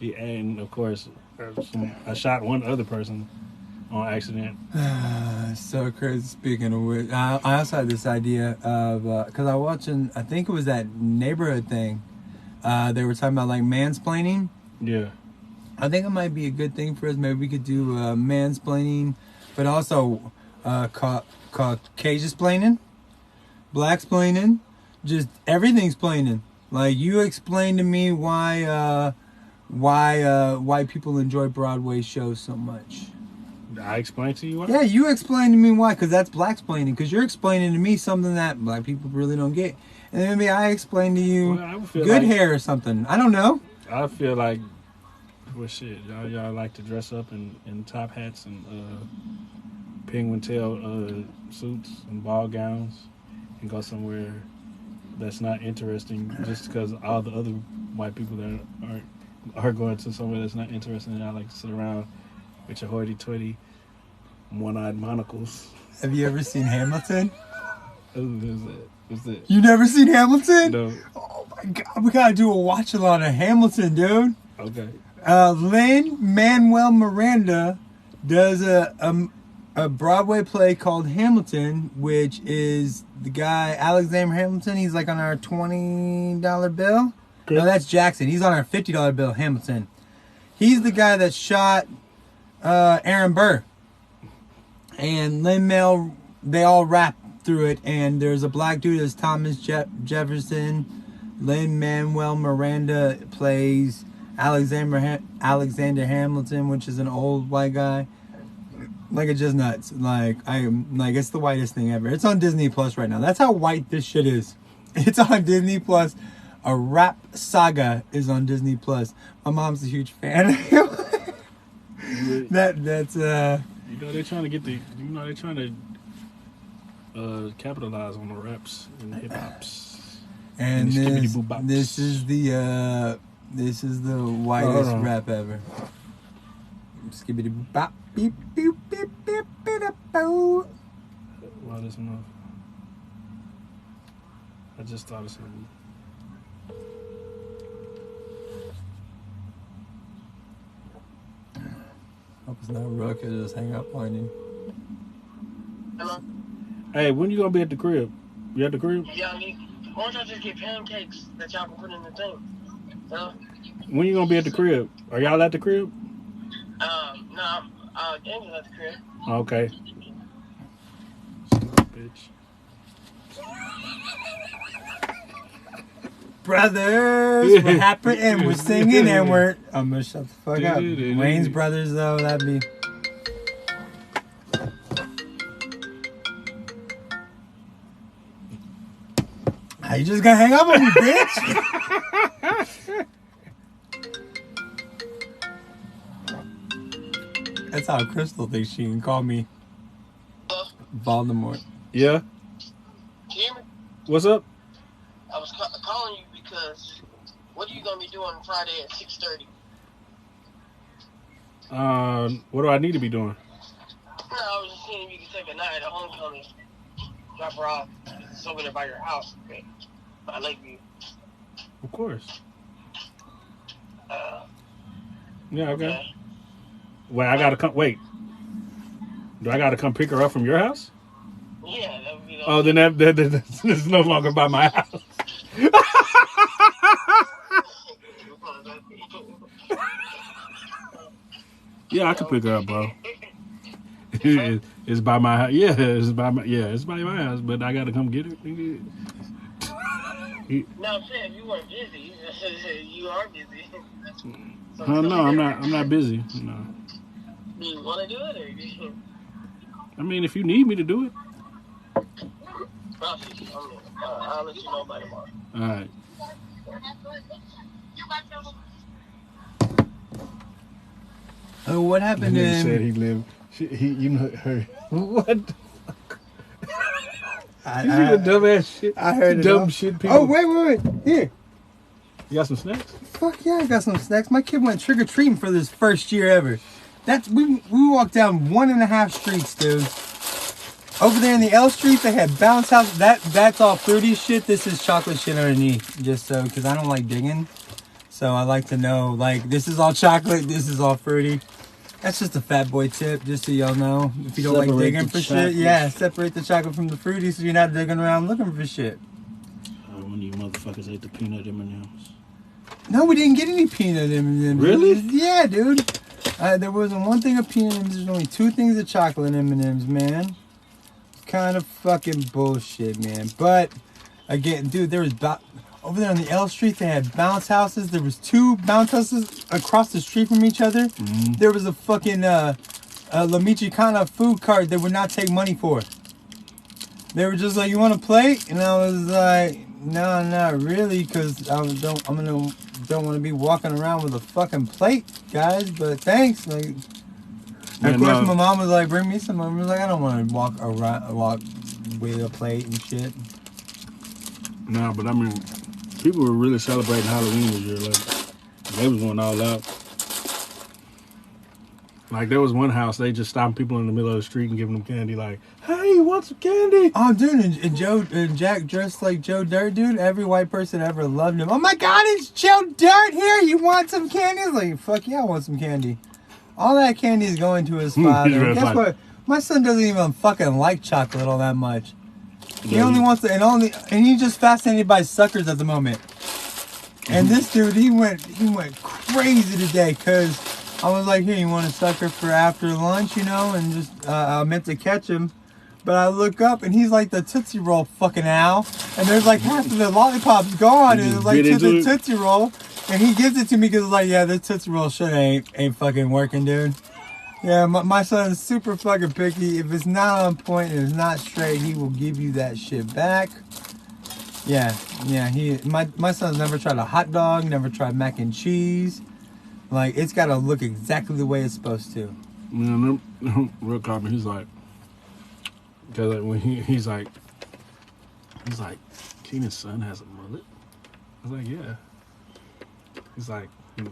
with. And of course, I shot one other person on accident. So crazy. Speaking of which, I also had this idea of, because I was watching, I think it was that neighborhood thing. They were talking about like mansplaining. Yeah. I think it might be a good thing for us. Maybe we could do mansplaining, but also Caucasplaning, blacksplaining, just everything's plaining. Like, you explain to me why white people enjoy Broadway shows so much. I explained to you why? Yeah, you explain to me why, because that's blacksplaining. Because you're explaining to me something that black people really don't get, and then maybe I explain to you good hair or something. I don't know. I feel like, well, shit, y'all like to dress up in top hats and penguin tail suits and ball gowns and go somewhere that's not interesting just because all the other white people that are going to somewhere that's not interesting, and I like to sit around with your hoity-toity one-eyed monocles. Have you ever seen Hamilton? What's that? You never seen Hamilton? No. Oh my God, we gotta do a watch-along of Hamilton, dude. Okay. Lin-Manuel Miranda does a Broadway play called Hamilton, which is the guy Alexander Hamilton. He's like on our $20 bill. Okay. No, that's Jackson. He's on our $50 bill. Hamilton. He's the guy that shot Aaron Burr. And Lin-Manuel, they all rap through it. And there's a black dude as Thomas Jefferson. Lin-Manuel Miranda plays Alexander Hamilton, which is an old white guy. Like, it's just nuts. Like, it's the whitest thing ever. It's on Disneyplus right now. That's how white this shit is. It's on Disneyplus. A Rap Saga is on Disneyplus. My mom's a huge fan. That's You know they're trying to get they're trying to capitalize on the raps and the hip hops. and the skibbity this, boo bops. this is the whitest rap ever. Skibbity boo bop beep beep beep beep beep boo. Wow, this enough. I just thought of something. Hope it's not real, cause just hang up on you. Hello? Hey, when you gonna be at the crib? You at the crib? Yeah, why don't y'all just get pancakes that y'all can put in the thing? Hello? When you gonna be at the crib? Are y'all at the crib? No, Angel's at the crib. Okay. Bitch. Brothers, we're happy and we're singing and we're. I'm gonna shut the fuck up. Wayne's Brothers, though, that'd be. How you just gonna hang up on me, bitch? That's how Crystal thinks she can call me Voldemort. Yeah. Can you hear me? What's up? I was calling you because what are you gonna be doing Friday at 6:30? What do I need to be doing? No, I was just seeing if you could take a night at homecoming, drop her off. It's over there by your house, okay? By Lakeview. Of course. Uh, Yeah, okay. Wait, I gotta come. Wait. Do I gotta come pick her up from your house? Yeah, that would be the Oh, then that's no longer by my house. Yeah, I can pick her up, bro. It's by my house. Yeah, it's by my house. But I gotta come get her. No, I'm saying you weren't busy. You are busy. No, I'm not busy. No. Do you want to do it, or you? I mean, if you need me to do it. I'll let you know by tomorrow. All right. Oh, what happened to him? Said he lived. You know her. What? The fuck? You see the dumbass shit. I heard it. Dumb shit. People. Oh, wait. Here. You got some snacks? Fuck yeah, I got some snacks. My kid went trick or treating for this first year ever. We walked down 1.5 streets, dude. Over there in the L Street, they had bounce house. That's all fruity shit. This is chocolate shit underneath, just so because I don't like digging. So I like to know, like, this is all chocolate, this is all fruity. That's just a fat boy tip, just so y'all know. If you don't like digging for shit, yeah, separate the chocolate from the fruity so you're not digging around looking for shit. One of you motherfuckers ate the peanut M&Ms. No, we didn't get any peanut M&Ms. Really? Yeah, dude. There wasn't one thing of peanut M&Ms. There's only 2 things of chocolate M&Ms, man. Kind of fucking bullshit, man. But, again, dude, there was... Over there on the L Street, they had bounce houses. There was 2 bounce houses across the street from each other. Mm-hmm. There was a fucking La Michicana food cart they would not take money for. They were just like, "You want to play?" And I was like, "No, not really, because I don't want to be walking around with a fucking plate, guys. But thanks." Like, of course, my mom was like, "Bring me some." I was like, "I don't want to walk with a plate and shit." Nah, but I mean, people were really celebrating Halloween this year. Like, they was going all out. Like, there was one house, they just stopped people in the middle of the street and giving them candy. Like, "Hey, you want some candy?" Oh, dude, and Jack dressed like Joe Dirt, dude. Every white person ever loved him. "Oh my God, it's Joe Dirt here! You want some candy?" Like, fuck yeah, I want some candy. All that candy is going to his father. Guess what? My son doesn't even fucking like chocolate all that much. He only wants to, and he's just fascinated by suckers at the moment. And this dude, he went crazy today because I was like, "Here, you want a sucker for after lunch, you know?" And just I meant to catch him, but I look up and he's like the Tootsie Roll fucking owl, and there's like half of the lollipop's gone, and it's like to the Tootsie Roll, and he gives it to me because like, "Yeah, this Tootsie Roll shit ain't fucking working, dude." Yeah, my son's super fucking picky. If it's not on point and it's not straight, he will give you that shit back. Yeah. My son's never tried a hot dog, never tried mac and cheese. Like, it's got to look exactly the way it's supposed to. Yeah, real comment. He's like, because like when he's like, Keenan's son has a mullet. I was like, yeah. He's like, nah.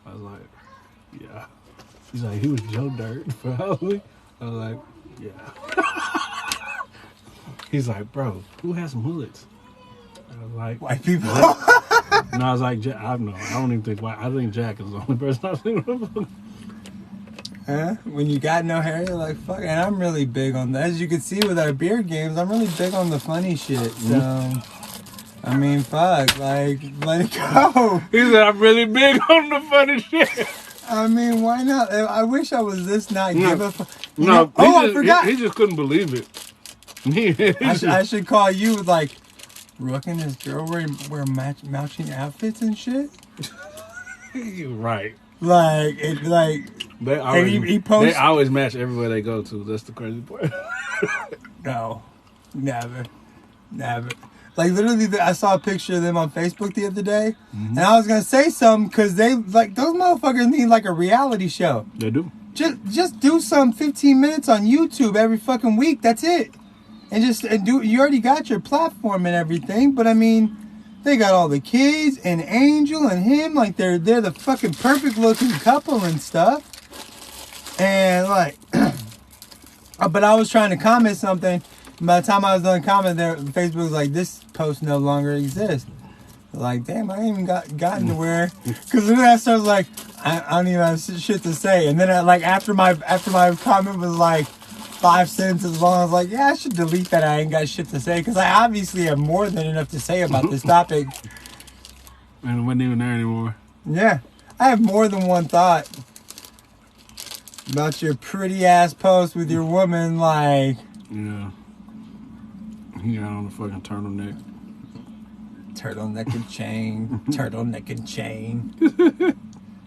I was like, yeah. He's like, he was Joe Dirt for Halloween. I was like, yeah. He's like, bro, who has mullets? I was like, White people. And I was like, Jack, I don't know. I don't even think white. I think Jack is the only person I've seen with a Huh? When you got no hair, you're like, fuck. And I'm really big on that. As you can see with our beard games, I'm really big on the funny shit. So, I mean, fuck. Like, let it go. He said, I'm really big on the funny shit. I mean, why not? I wish I was this not give a fuck. No, I forgot. He just couldn't believe it. I should call you like, Rook and his girl wear matching outfits and shit. You're right. Like, They always, he posts. they always match everywhere they go to. That's the crazy part. No, never. Like, literally, I saw a picture of them on Facebook the other day, and I was gonna say something because they like those motherfuckers need like a reality show. They do. Just do some 15 minutes on YouTube every fucking week. That's it. And do. You already got your platform and everything, but I mean, they got all the kids and Angel and him. Like they're the fucking perfect looking couple and stuff. And like, but I was trying to comment something. By the time I was done commenting, there Facebook was like, "This post no longer exists." Like, damn, I ain't even gotten to where, because then I started like, I don't even have shit to say. And then after my comment was like 5 sentences long, I was like, yeah, I should delete that. I ain't got shit to say because I obviously have more than enough to say about this topic. And it wasn't even there anymore. Yeah, I have more than one thought about your pretty ass post with your woman, like. Yeah. He got on the fucking turtleneck. Turtleneck and chain. Turtleneck and chain.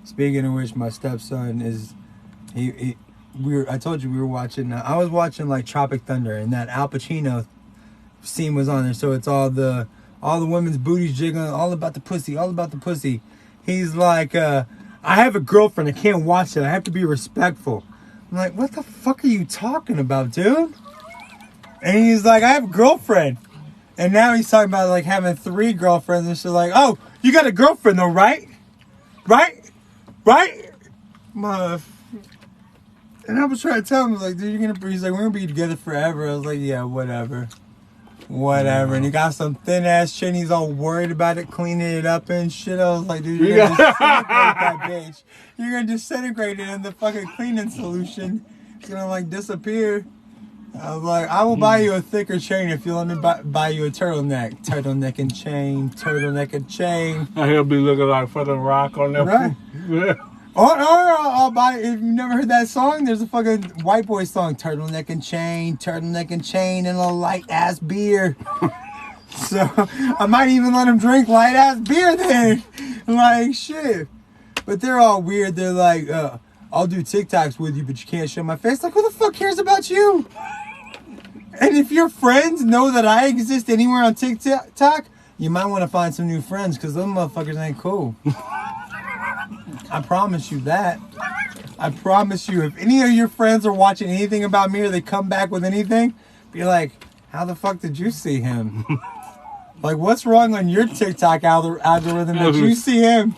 Speaking of which, my stepson is. I told you we were watching. I was watching like Tropic Thunder, and that Al Pacino scene was on there. So it's all the women's booties jiggling, all about the pussy. He's like, I have a girlfriend. I can't watch it. I have to be respectful. I'm like, what the fuck are you talking about, dude? And he's like, I have a girlfriend. And now he's talking about like having 3 girlfriends, and she's like, oh, you got a girlfriend though, right? Right? And I was trying to tell him, like, dude, he's like, we're gonna be together forever. I was like, yeah, whatever. And he got some thin ass chin. He's all worried about it, cleaning it up and shit. I was like, dude, you're gonna disintegrate that bitch. You're gonna disintegrate it in the fucking cleaning solution. It's gonna like disappear. I was like, I will buy you a thicker chain if you let me buy you a turtleneck. Turtleneck and chain. He'll be looking like fucking Rock on that. Right. Yeah. Or I'll buy, if you've never heard that song, there's a fucking white boy song, turtleneck and chain, and a light ass beer. So I might even let him drink light ass beer then. Like, shit. But they're all weird. They're like, I'll do TikToks with you, but you can't show my face. Like, who the fuck cares about you? And if your friends know that I exist anywhere on TikTok, you might want to find some new friends because those motherfuckers ain't cool. I promise you that. I promise you, if any of your friends are watching anything about me or they come back with anything, be like, how the fuck did you see him? Like, what's wrong on your TikTok algorithm that you see him?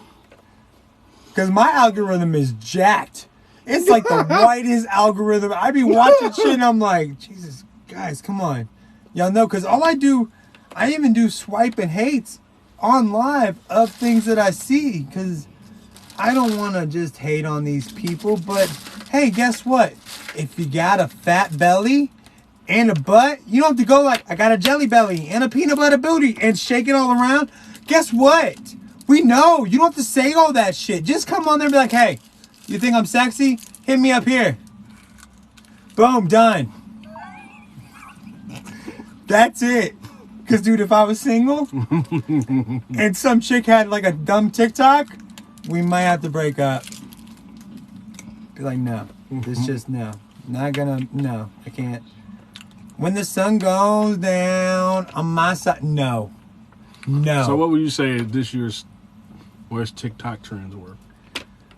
Because my algorithm is jacked. It's like the whitest algorithm. I be watching shit and I'm like, Jesus, guys, come on. Y'all know, because all I even do swipe and hates on live of things that I see, because I don't want to just hate on these people, but hey, guess what? If you got a fat belly and a butt, you don't have to go like, I got a jelly belly and a peanut butter booty and shake it all around. Guess what? We know. You don't have to say all that shit. Just come on there and be like, hey, you think I'm sexy? Hit me up here. Boom, done. That's it. Because, dude, if I was single and some chick had like a dumb TikTok, we might have to break up. Be like, no. It's just no. Not gonna, no. I can't. When the sun goes down on my side, no. No. So what would you say this year's worst TikTok trends were?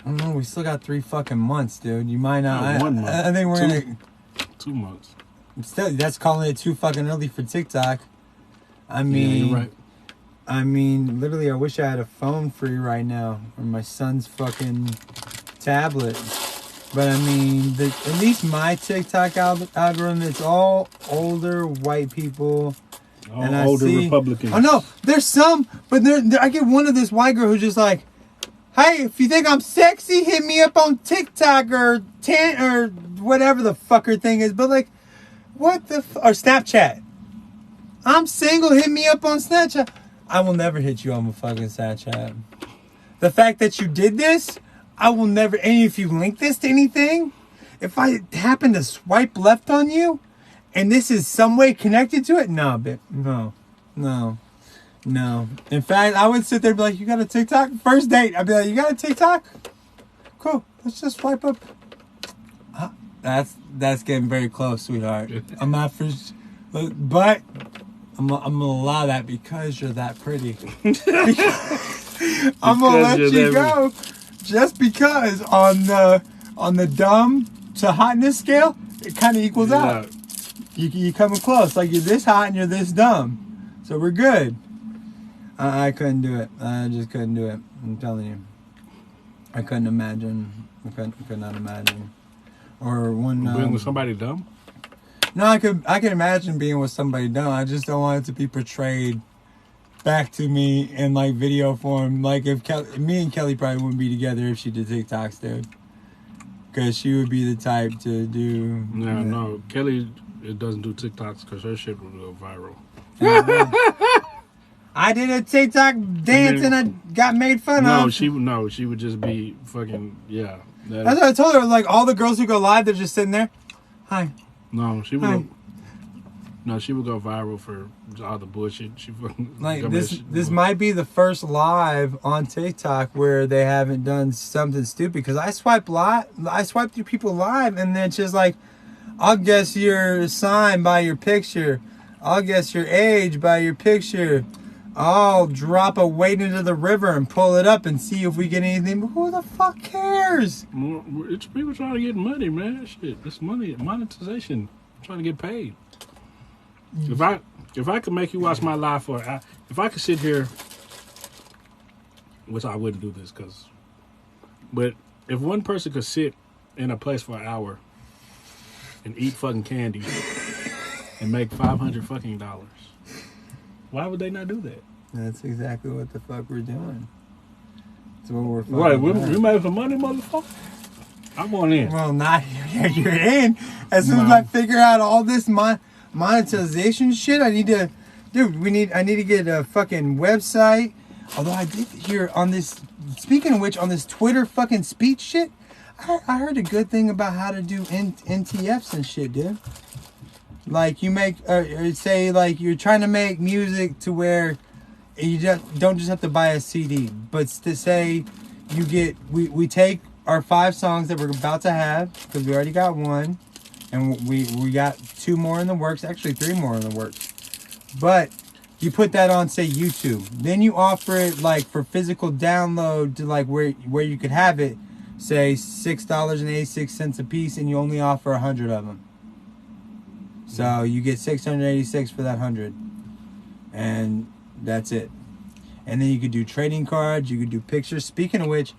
I don't know. We still got 3 fucking months, dude. You might not. 1 month. I think we're gonna. 2 months. Still, that's calling it too fucking early for TikTok. I mean, yeah, you're right. I mean, literally, I wish I had a phone free right now, or my son's fucking tablet. But I mean, at least my TikTok algorithm, it's all older white people. All and older I see, Republicans. Oh no, there's some, but I get one of this white girl who's just like, "Hey, if you think I'm sexy, hit me up on TikTok or whatever the fucker thing is." But like, what the or Snapchat? I'm single. Hit me up on Snapchat. I will never hit you on my fucking Snapchat. The fact that you did this, I will never. And if you link this to anything, if I happen to swipe left on you, and this is some way connected to it, no, bitch, no. In fact, I would sit there and be like, "You got a TikTok?" First date, I'd be like, "You got a TikTok? Cool. Let's just swipe up." That's getting very close, sweetheart. I'm not for, but I'm gonna allow that because you're that pretty. I'm gonna let you go, just because on the dumb to hotness scale, it kind of equals out. You coming close, like you're this hot and you're this dumb, so we're good. I couldn't do it. I just couldn't do it. I'm telling you, I couldn't imagine. I could not imagine. Or one being with somebody dumb. No, I could imagine being with somebody dumb. I just don't want it to be portrayed back to me in like video form. Like if me and Kelly probably wouldn't be together if she did TikToks, dude. Because she would be the type to do. No, Kelly doesn't do TikToks because her shit would go viral. I did a TikTok dance and I got made fun of. She would just be fucking That's what I told her. Like all the girls who go live, they're just sitting there. Hi. No, she would. She would go viral for all the bullshit. She fucking like this might be the first live on TikTok where they haven't done something stupid. Because I swipe through people live, and then it's just like, I'll guess your sign by your picture. I'll guess your age by your picture. I'll drop a weight into the river and pull it up and see if we get anything. But who the fuck cares? It's people trying to get money, man. Shit, it's money, monetization. I'm trying to get paid. If I could make you watch my live if I could sit here, which I wouldn't do this but if one person could sit in a place for an hour and eat fucking candy and make $500 fucking dollars, why would they not do that? That's exactly what the fuck we're doing. That's what we're fucking right, we made some money, motherfucker. I'm on in. Well, not you're in. As soon as I figure out all this monetization shit, I need to get a fucking website. Although I did hear on this, speaking of which, on this Twitter fucking speech shit, I heard a good thing about how to do NTFs and shit, dude. Like you make, say like you're trying to make music to where you don't just have to buy a CD, but to say we take our 5 songs that we're about to have, because we already got one, and we got 2 more in the works, actually 3 more in the works. But you put that on, say, YouTube. Then you offer it like for physical download to like where you could have it, say $6.86 a piece, and you only offer 100 of them. So you get $686 for that 100, and that's it. And then you could do trading cards. You could do pictures. Speaking of which,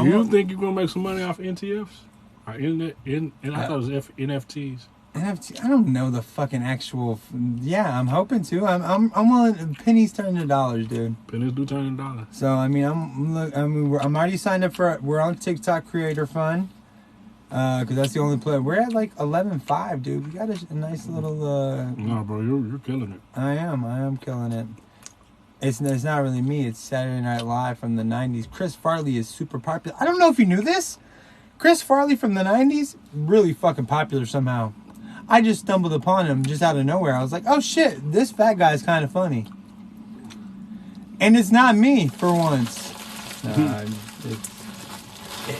you think you're gonna make some money off NTFs? Or I thought it was NFTs. NFT? I don't know the fucking actual. Yeah, I'm hoping to. I'm willing. Pennies turn to dollars, dude. Pennies do turn to dollars. So I mean, I'm already signed up for. We're on TikTok Creator Fund. Because that's the only play. We're at like 11.5, dude. We got a nice little. No, bro, you're killing it. I am killing it. It's not really me. It's Saturday Night Live from the 90s. Chris Farley is super popular. I don't know if you knew this. Chris Farley from the 90s, really fucking popular somehow. I just stumbled upon him just out of nowhere. I was like, oh shit, this fat guy's kind of funny. And it's not me for once.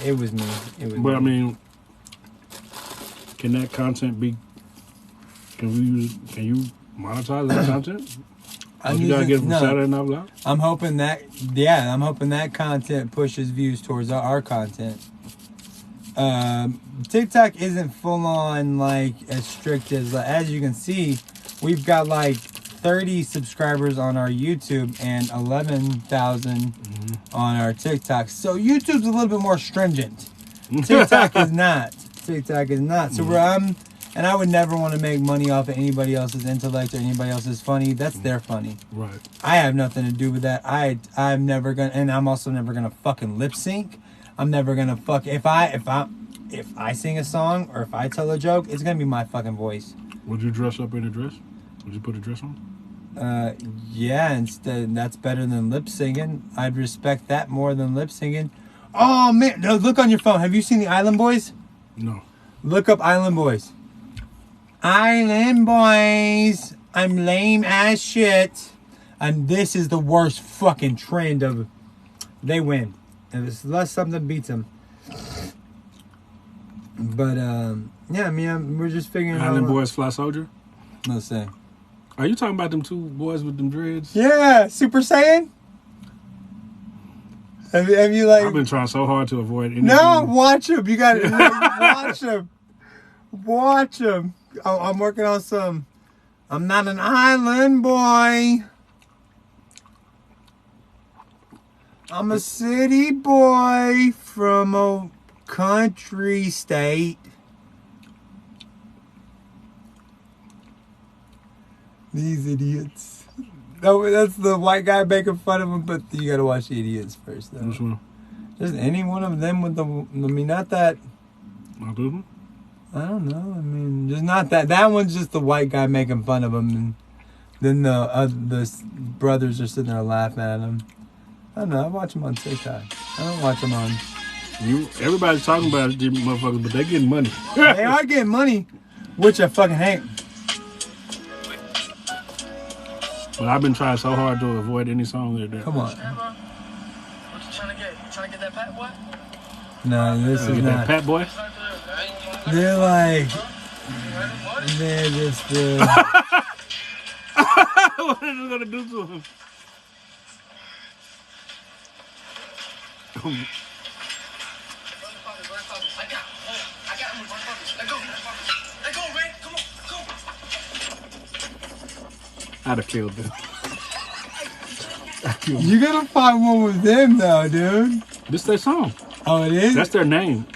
It was me. But I mean, can that content be? Can you monetize that content? You gotta get it from Saturday Night Live? I'm hoping that content pushes views towards our content. TikTok isn't full on like as strict as you can see. We've got like 30 subscribers on our YouTube and 11,000 on our TikTok. So YouTube's a little bit more stringent. TikTok is not. So we're and I would never want to make money off of anybody else's intellect or anybody else's funny. That's their funny. Right. I have nothing to do with that. I'm never gonna, and I'm also never gonna fucking lip sync. I'm never gonna if I sing a song or if I tell a joke, it's gonna be my fucking voice. Would you dress up in a dress? Would you put a dress on? Yeah. Instead, that's better than lip singing. I'd respect that more than lip singing. Oh man, no, look on your phone. Have you seen the Island Boys? No. Look up Island Boys. Island Boys. I'm lame as shit. And this is the worst fucking trend of... They win. Unless something beats them. But, yeah, I mean, we're just figuring out... Island Boys Fly Soldier? Let's say. Are you talking about them two boys with them dreads? Yeah, Super Saiyan? Have you like... I've been trying so hard to avoid anything. No, watch them. You gotta watch them. Watch them. I'm working on some... I'm not an island boy. I'm a city boy from a country state. These idiots. No, that's the white guy making fun of him, but you gotta watch the idiots first, though. Which one? Just any one of them with the... I mean, not that... I'll do them? I don't know. I mean, just not that. That one's just the white guy making fun of him, and then the brothers are sitting there laughing at him. I don't know. I watch them on TikTok. I don't watch them on... Everybody's talking about these motherfuckers, but they getting money. They are getting money, which I fucking hate. But I've been trying so hard to avoid any song they're doing. Come on. What you trying to get? You trying to get that pat boy? No, this is Get not. that Pat Boy? They're like... They're just... What are you gonna do to him? I got him. Let go. Let go, man. Come on. I'd have killed them. You gotta find one with them, though, dude. This their song. Oh, it is? That's their name.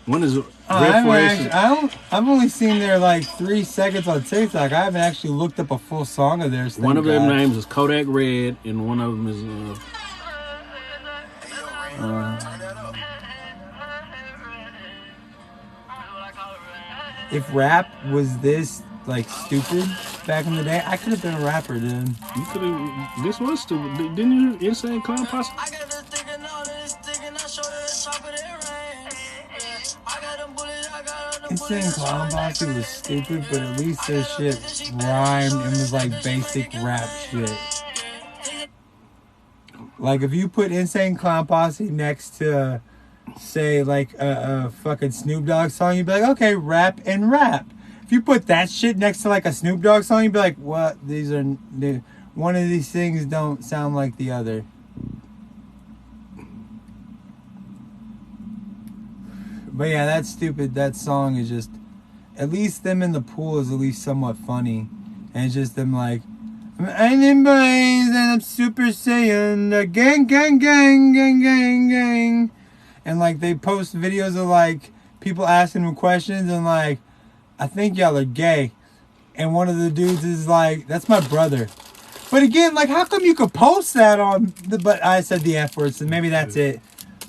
One is I've only seen their like 3 seconds on TikTok. I haven't actually looked up a full song of theirs. One of their names is Kodak Red, and one of them is if rap was this like stupid back in the day, I could have been a rapper, dude. You could have. This was stupid. Didn't you? Insane Clown Posse. I got this thinking on this thinking I show you the top of their range. I got them bullets, I got them bullets. Insane Clown Posse was stupid, but at least their shit rhymed and was like basic rap shit. Like if you put Insane Clown Posse next to, say, like a fucking Snoop Dogg song, you'd be like, okay, rap and rap. If you put that shit next to like a Snoop Dogg song, you'd be like, what? One of these things don't sound like the other. But yeah, that's stupid. That song is just, at least them in the pool is at least somewhat funny. And it's just them like, I'm in boys and I'm Super Saiyan, gang, gang, gang, gang, gang, gang. And like they post videos of like people asking them questions and like, I think y'all are gay. And one of the dudes is like, that's my brother. But again, like how come you could post that on the, but I said the F word, so maybe that's it.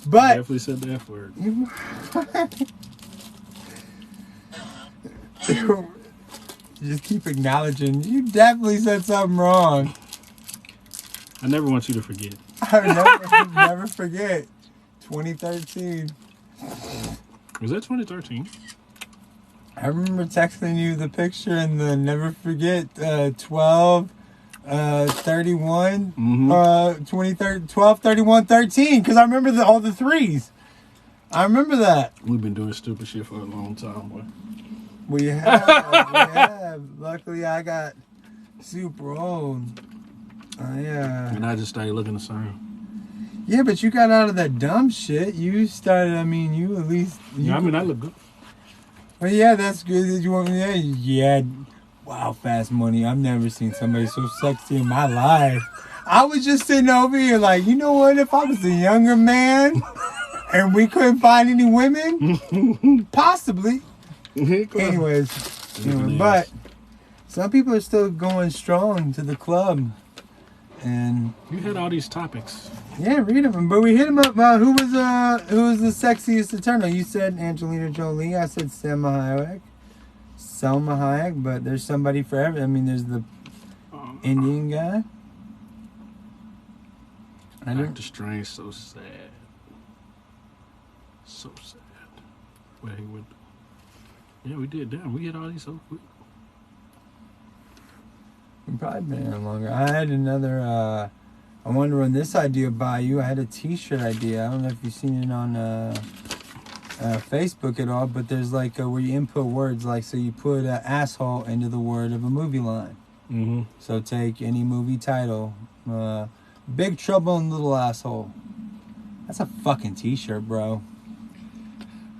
But Definitely said the F word. Just keep acknowledging. You definitely said something wrong. I never want you to forget. I never forget. 2013. Was that 2013? I remember texting you the picture and the never forget 12 31 12 31 13 because I remember all the threes. I remember that. We've been doing stupid shit for a long time, boy. We have. Luckily, I got super old. And I just started looking the same. Yeah, but you got out of that dumb shit. You started, I mean, you at least... I mean, I look good. Well, yeah, that's good. You want me? Yeah. Wow, Fass Money. I've never seen somebody so sexy in my life. I was just sitting over here like, you know what? If I was a younger man and we couldn't find any women, possibly. Anyways, but some people are still going strong to the club. And you had all these topics. Yeah, read them. But we hit them up. Who was the sexiest Eternal? You said Angelina Jolie. I said Selma Hayek. But there's somebody for every. I mean, there's the Indian guy. Doctor Strange, so sad. So sad. Where he went. Yeah, we did. Damn, we hit all these so quick. We've probably been here longer. I had another, I wanted to run this idea by you. I had a t-shirt idea. I don't know if you've seen it on Facebook at all, but there's like where you input words, like, so you put asshole into the word of a movie line. Mm-hmm. So take any movie title. Big Trouble in Little Asshole. That's a fucking t-shirt, bro.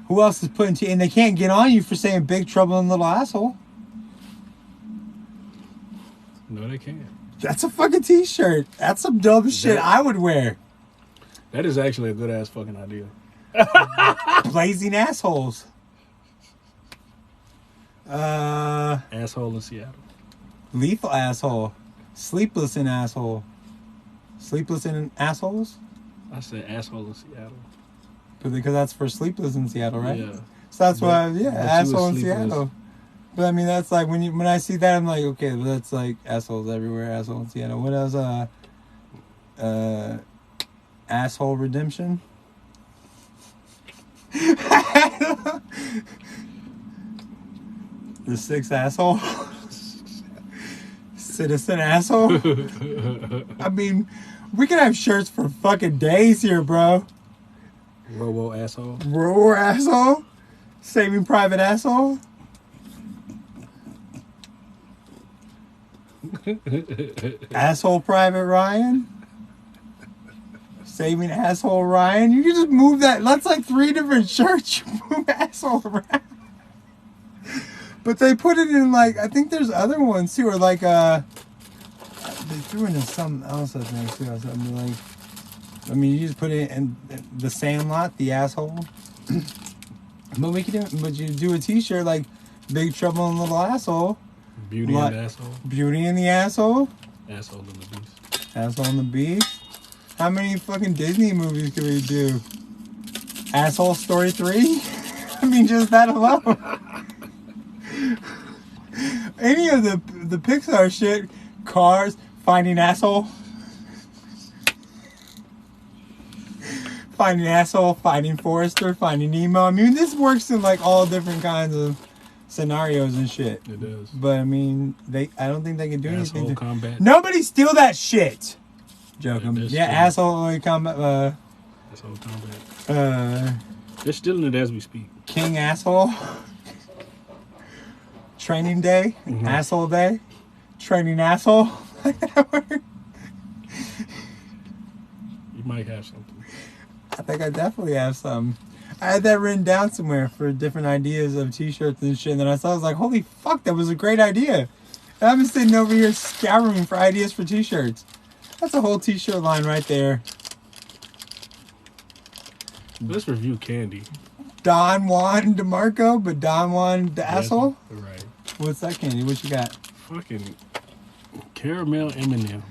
Who else is putting and they can't get on you for saying Big Trouble in Little Asshole. No, they can't. That's a fucking t-shirt. That's some dumb shit I would wear. That is actually a good ass fucking idea. Blazing assholes. Asshole in Seattle. Lethal asshole. Sleepless in asshole. Sleepless in assholes? I said asshole in Seattle. Because that's for Sleepless in Seattle, right? Yeah. So that's why, asshole in Seattle. But I mean, that's like when I see that, I'm like, okay, well, that's like assholes everywhere, asshole in Seattle. What else? Asshole redemption. The sixth asshole. Citizen asshole. I mean, we could have shirts for fucking days here, bro. Robo asshole. Robo asshole. Saving Private asshole. Asshole Private Ryan. Saving Asshole Ryan. You can just move that. That's like 3 different shirts. You move asshole around. But they put it in like, I think there's other ones too, or like they threw it in something else, I think too. Something like, I mean, you just put it in the Sandlot, the asshole. But you do a t-shirt like Big Trouble in Little Asshole. Beauty and the Asshole. Beauty and the Asshole. Asshole and the Beast. Asshole and the Beast. How many fucking Disney movies can we do? Asshole Story 3? I mean, just that alone. Any of the Pixar shit. Cars, Finding Asshole. Finding Asshole, Finding Forrester, Finding Nemo. I mean, this works in like all different kinds of scenarios and shit. It does. But I mean, I don't think they can do anything. Asshole Combat. Nobody steal that shit. Joking. Yeah, Asshole Combat. Asshole Combat. They're stealing it as we speak. King Asshole. Training Day. Mm-hmm. Asshole Day. Training Asshole. You might have something. I think I definitely have some. I had that written down somewhere for different ideas of t-shirts and shit. And then I saw, I was like, holy fuck, that was a great idea. And I've been sitting over here scouring for ideas for t-shirts. That's a whole t-shirt line right there. Let's review candy. Don Juan DeMarco, but Don Juan the asshole? Right. What's that candy? What you got? Fucking caramel M&Ms.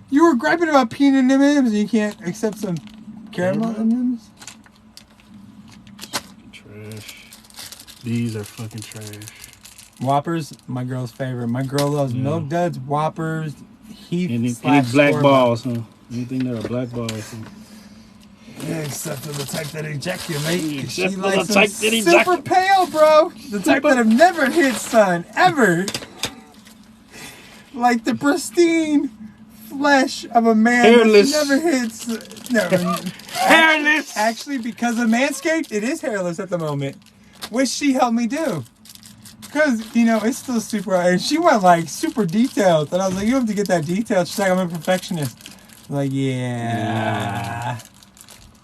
You were griping about peanut M&Ms and you can't accept some caramel M&Ms? Trash. These are fucking trash. Whoppers, my girl's favorite. My girl loves Milk Duds, Whoppers, Heath Any black balls, huh? Anything that are black balls, huh? Yeah, except for the type that ejaculate. Except She for likes the type them that super pale, bro. The type that have never hit sun, ever. Like the pristine flesh of a man hairless. That never hits. No, hairless. Actually, because of Manscaped, it is hairless at the moment, which she helped me do. Because, you know, it's still super, and she went like super detailed. And I was like, you have to get that detailed. She's like, I'm a perfectionist. I'm like, yeah.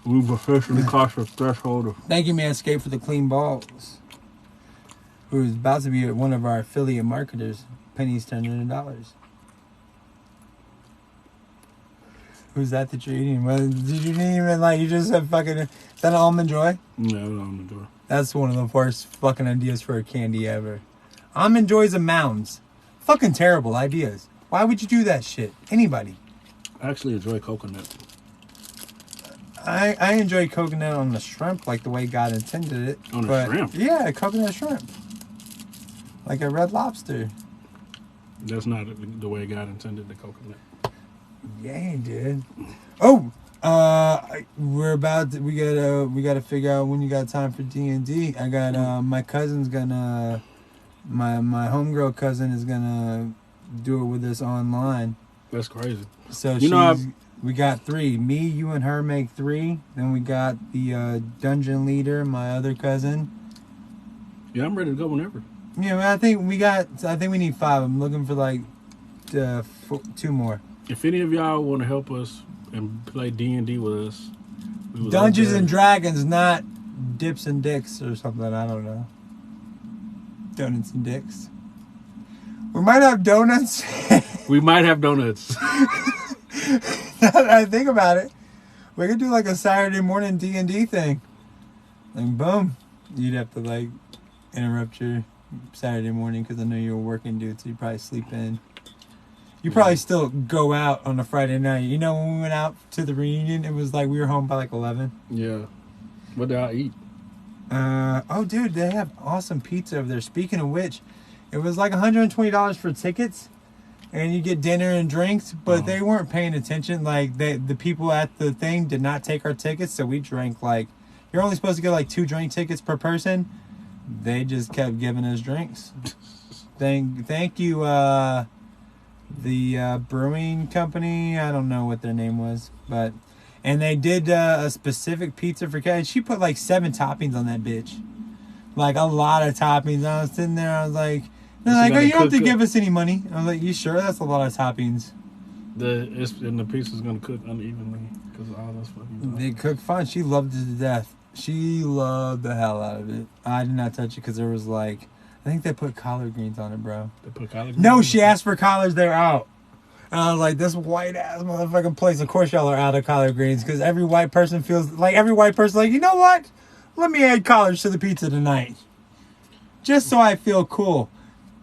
We officially crossed the threshold. Thank you, Manscaped, for the clean balls. Who's about to be one of our affiliate marketers. Pennies turned into dollars. Who's that you're eating? Well, did you even like, you just have fucking, is that an Almond Joy? No, Almond Joy. That's one of the worst fucking ideas for a candy ever. Almond Joys and Mounds. Fucking terrible ideas. Why would you do that shit? Anybody. I actually enjoy coconut. I enjoy coconut on the shrimp like the way God intended it. On the shrimp? Yeah, coconut shrimp. Like a Red Lobster. That's not the way God intended the coconut. Yeah, dude. Oh, we gotta figure out when you got time for D&D. I got my cousin's gonna, my homegirl cousin is gonna do it with us online. That's crazy. So we got 3. Me, you, and her make 3. Then we got the dungeon leader, my other cousin. Yeah, I'm ready to go whenever. Yeah, I think we need 5. I'm looking for like 2 more. If any of y'all want to help us and play D&D with us, we would Dungeons love and Dragons, not Dips and Dicks or something. I don't know. Donuts and Dicks. We might have donuts. We might have donuts. Now that I think about it, we could do like a Saturday morning D&D thing. Like, boom. You'd have to like interrupt your Saturday morning because I know you're a working dude, so you probably sleep in. You probably still go out on a Friday night. You know, when we went out to the reunion, it was like we were home by like 11. Yeah. What did I eat? Oh, dude, they have awesome pizza over there. Speaking of which, it was like $120 for tickets, and you get dinner and drinks, but they weren't paying attention. Like, the people at the thing did not take our tickets, so we drank like, you're only supposed to get like 2 drink tickets per person. They just kept giving us drinks. Thank you, the brewing company. I don't know what their name was, and they did a specific pizza for Kelly. She put like 7 toppings on that bitch, like a lot of toppings. I was sitting there, I was like, they're like, oh, you don't have to give us any money. I was like, you sure? That's a lot of toppings. And the pizza's gonna cook unevenly because of all those fucking. They cook fine. She loved it to death. She loved the hell out of it. I did not touch it because there was like, I think they put collard greens on it, bro. They put collard greens? No, she asked for collards. They're out. And I was like, this white ass motherfucking place. Of course y'all are out of collard greens because every white person feels like, you know what? Let me add collards to the pizza tonight. Just so I feel cool.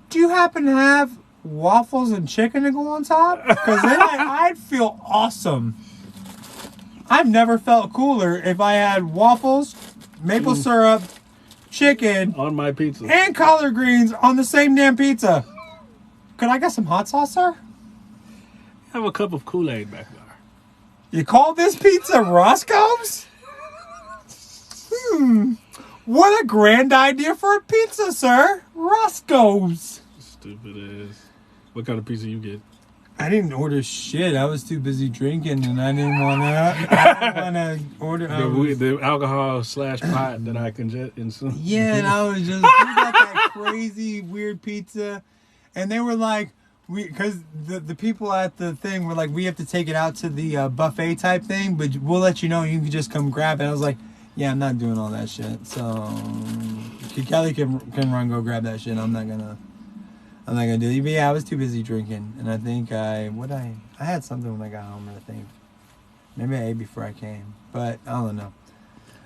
Do you happen to have waffles and chicken to go on top? Because then I'd feel awesome. I've never felt cooler if I had waffles, maple syrup, chicken on my pizza, and collard greens on the same damn pizza. Could I get some hot sauce, sir? Have a cup of Kool-Aid back there. You call this pizza Roscoe's? What a grand idea for a pizza, sir. Roscoe's. Stupid ass. What kind of pizza you get? I didn't order shit. I was too busy drinking, and I didn't want to order. The alcohol / pot that I can jet in some. Yeah, and I was just, we got that crazy weird pizza, and they were like, because the people at the thing were like, we have to take it out to the buffet type thing, but we'll let you know. You can just come grab it. I was like, yeah, I'm not doing all that shit. So Kelly can run, go grab that shit. I'm not gonna do it. But yeah, I was too busy drinking, and I think I had something when I got home. I think maybe I ate before I came, but I don't know.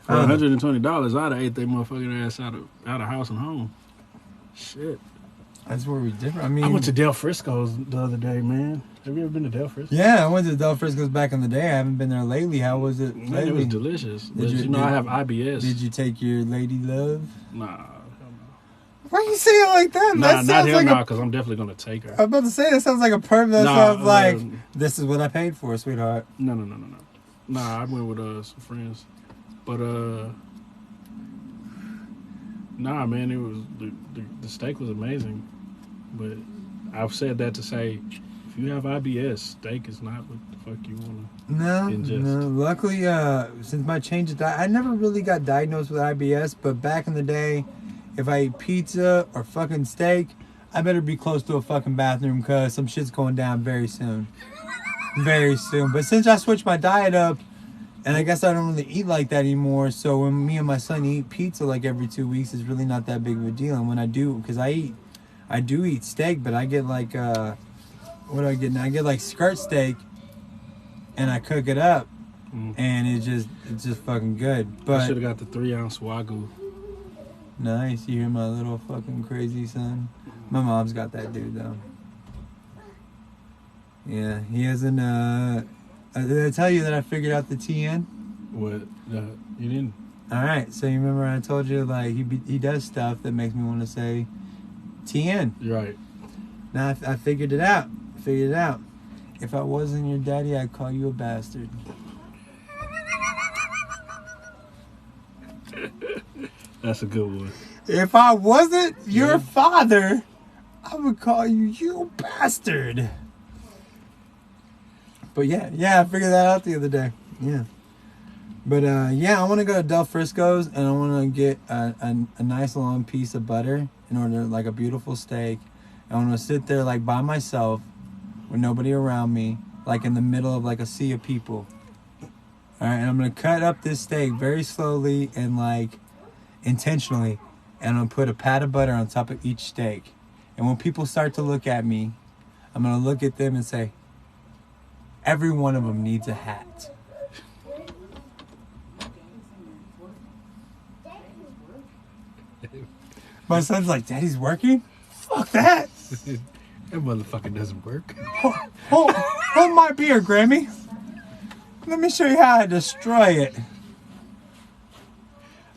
For $120, I'd have ate that motherfucking ass out of house and home. Shit. That's where we different. I mean, I went to Del Frisco's the other day, man. Have you ever been to Del Frisco's? Yeah, I went to Del Frisco's back in the day. I haven't been there lately. How was it lately? Man, it was delicious. But I have IBS. Did you take your lady love? Nah. Why you say it like that? Nah, not him now, because I'm definitely going to take her. I was about to say, that sounds like a perv. That sounds like, this is what I paid for, sweetheart. No. Nah, I went with some friends. But, nah, man, it was, the steak was amazing. But I've said that to say, if you have IBS, steak is not what the fuck you want to ingest. No. Luckily, since my change of diet, I never really got diagnosed with IBS, but back in the day, if I eat pizza or fucking steak, I better be close to a fucking bathroom because some shit's going down very soon. Very soon. But since I switched my diet up, and I guess I don't really eat like that anymore, so when me and my son eat pizza like every 2 weeks, it's really not that big of a deal. And when I do, because I do eat steak, but I get like, what do I get now? I get like skirt steak, and I cook it up, and it's just fucking good. But I should have got the 3-ounce Wagyu. Nice, you hear my little fucking crazy son? My mom's got that dude though. Yeah, he hasn't, did I tell you that I figured out the TN? What? You didn't? Alright, so you remember I told you, like, he does stuff that makes me want to say TN. Right. Now I figured it out. If I wasn't your daddy, I'd call you a bastard. That's a good one. If I wasn't your father, I would call you bastard. But yeah, I figured that out the other day. Yeah. But I want to go to Del Frisco's and I want to get a nice long piece of butter in order, like a beautiful steak. I want to sit there like by myself with nobody around me, like in the middle of like a sea of people. All right, and I'm going to cut up this steak very slowly and like intentionally, and I'm going to put a pat of butter on top of each steak. And when people start to look at me, I'm going to look at them and say, every one of them needs a hat. My son's like, Daddy's working? Fuck that. That motherfucker doesn't work. Hold my beer, Grammy. Let me show you how I destroy it.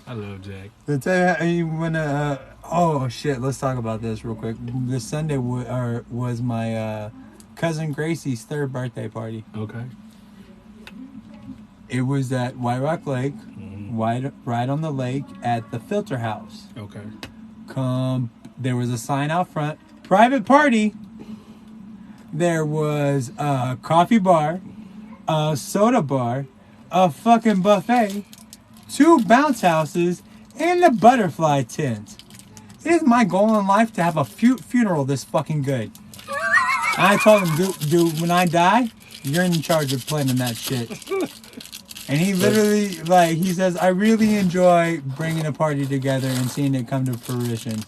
I love Jack. To tell you how you wanna, oh shit, let's talk about this real quick. This Sunday was my cousin Gracie's 3rd birthday party. Okay. It was at White Rock Lake, right on the lake at the Filter House. Okay. There was a sign out front, private party. There was a coffee bar, a soda bar, a fucking buffet, 2 bounce houses, and a butterfly tent. It is my goal in life to have a funeral this fucking good. I told him, dude, when I die, you're in charge of planning that shit. And he literally, like, he says, I really enjoy bringing a party together and seeing it come to fruition.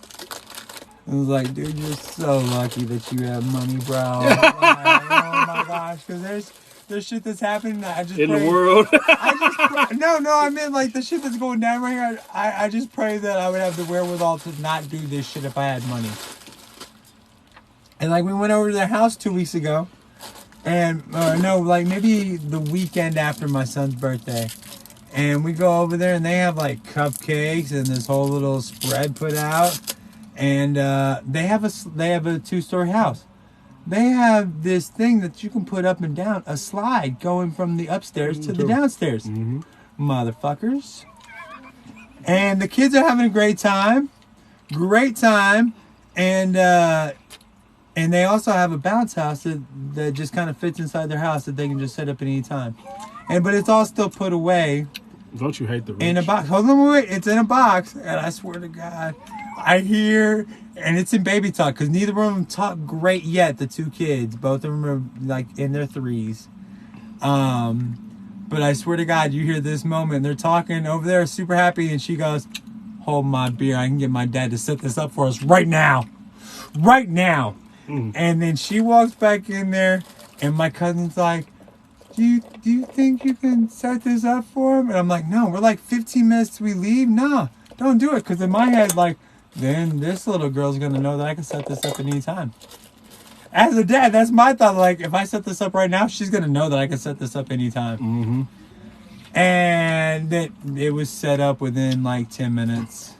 I was like, dude, you're so lucky that you have money, bro. Like, oh my gosh, because there's shit that's happening. I just in pray, the world. I mean, like, the shit that's going down right here. I just pray that I would have the wherewithal to not do this shit if I had money. And like, we went over to their house 2 weeks ago. And, like maybe the weekend after my son's birthday. And we go over there and they have like cupcakes and this whole little spread put out. And they have a 2-story house. They have this thing that you can put up and down, a slide going from the upstairs to the downstairs. Motherfuckers. And the kids are having a great time. And they also have a bounce house that just kind of fits inside their house that they can just set up at any time. But it's all still put away. Don't you hate the rich? In a box. Hold on, wait. It's in a box. And I swear to God, I hear, and it's in baby talk, because neither of them talk great yet, the 2 kids. Both of them are like in their 3s. But I swear to God, you hear this moment. They're talking over there, super happy. And she goes, hold my beer. I can get my dad to set this up for us right now. Right now. And then she walks back in there, and my cousin's like, do you think you can set this up for him? And I'm like, no, we're like 15 minutes till we leave. No, don't do it. Because in my head, like, then this little girl's going to know that I can set this up at any time. As a dad, that's my thought. Like, if I set this up right now, she's going to know that I can set this up anytime. And it was set up within like 10 minutes.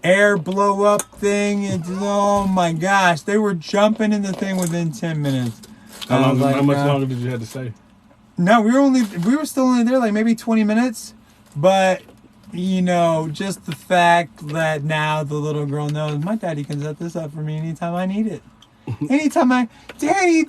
Air blow up thing. Oh my gosh. They were jumping in the thing within 10 minutes. How much longer did you have to stay? No, we were still only there like maybe 20 minutes. But, just the fact that now the little girl knows my daddy can set this up for me anytime I need it. Anytime Daddy,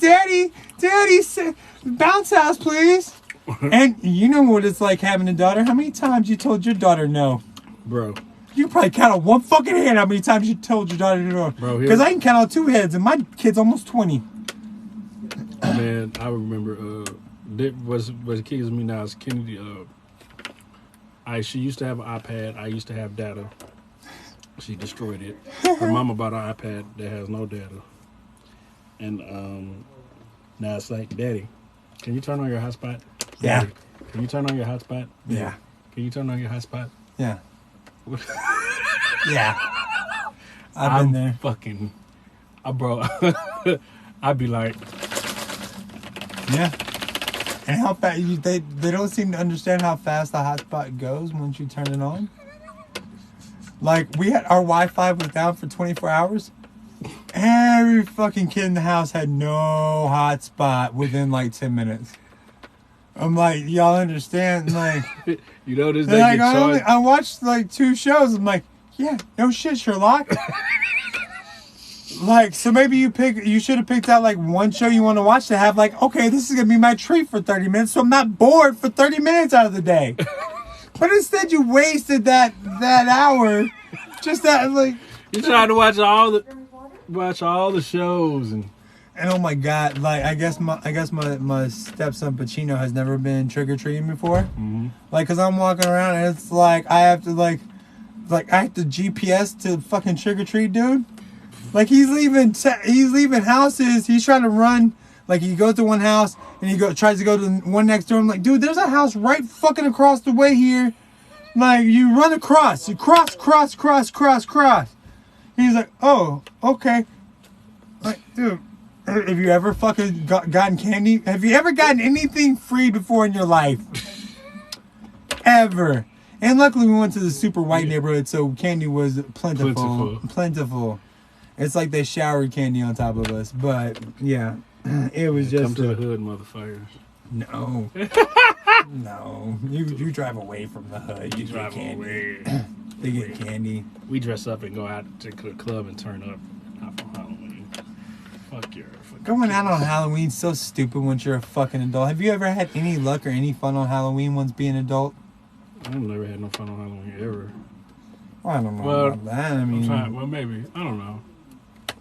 bounce house, please. And you know what it's like having a daughter. How many times you told your daughter no? Bro. You probably count on one fucking hand how many times you told your daughter to do it. Bro, because I can count on 2 heads, and my kid's almost 20. Man, I remember was kids me now is Kennedy. She used to have an iPad. I used to have data. She destroyed it. Her mama bought an iPad that has no data. And now it's like, Daddy, can you turn on your hotspot? Yeah. Daddy, can you turn on your hotspot? Yeah. Can you turn on your hotspot? Yeah. Yeah. I've been there. Fucking, bro. I'd be like, yeah. And how fast they don't seem to understand how fast the hotspot goes once you turn it on. Like, we had our Wi-Fi was down for 24 hours. Every fucking kid in the house had no hotspot within like 10 minutes. I'm like, y'all understand? Like, you know this. like I watched like 2 shows. I'm like, yeah, no shit, Sherlock. Like, so maybe you should have picked out like one show you want to watch to have like, okay, this is gonna be my treat for 30 minutes, so I'm not bored for 30 minutes out of the day. But instead, you wasted that hour, just that like. You tried to watch all the shows and oh my god, like I guess my stepson Pacino has never been trick-or-treating before. Mm-hmm. Like, cause I'm walking around and it's like I have to I have to GPS to fucking trick-or-treat, dude. Like he's leaving houses. He's trying to run. Like he goes to one house and he tries to go to the one next door. I'm like, dude, there's a house right fucking across the way here. Like you run across, you cross. He's like, oh, okay. Like, dude, have you ever fucking gotten candy? Have you ever gotten anything free before in your life? Ever. And luckily we went to the super white neighborhood, so candy was plentiful. It's like they showered candy on top of us. But, yeah, it was just... Come to the hood, motherfuckers. No. No. You drive away from the hood. You drive away. They get candy. We dress up and go out to the club and turn up. Not for Halloween. Fuck your fucking Going kids. out on Halloween's so stupid once you're a fucking adult. Have you ever had any luck or any fun on Halloween once being an adult? I've never had no fun on Halloween ever. Well, I don't know about that. I mean, well, maybe. I don't know.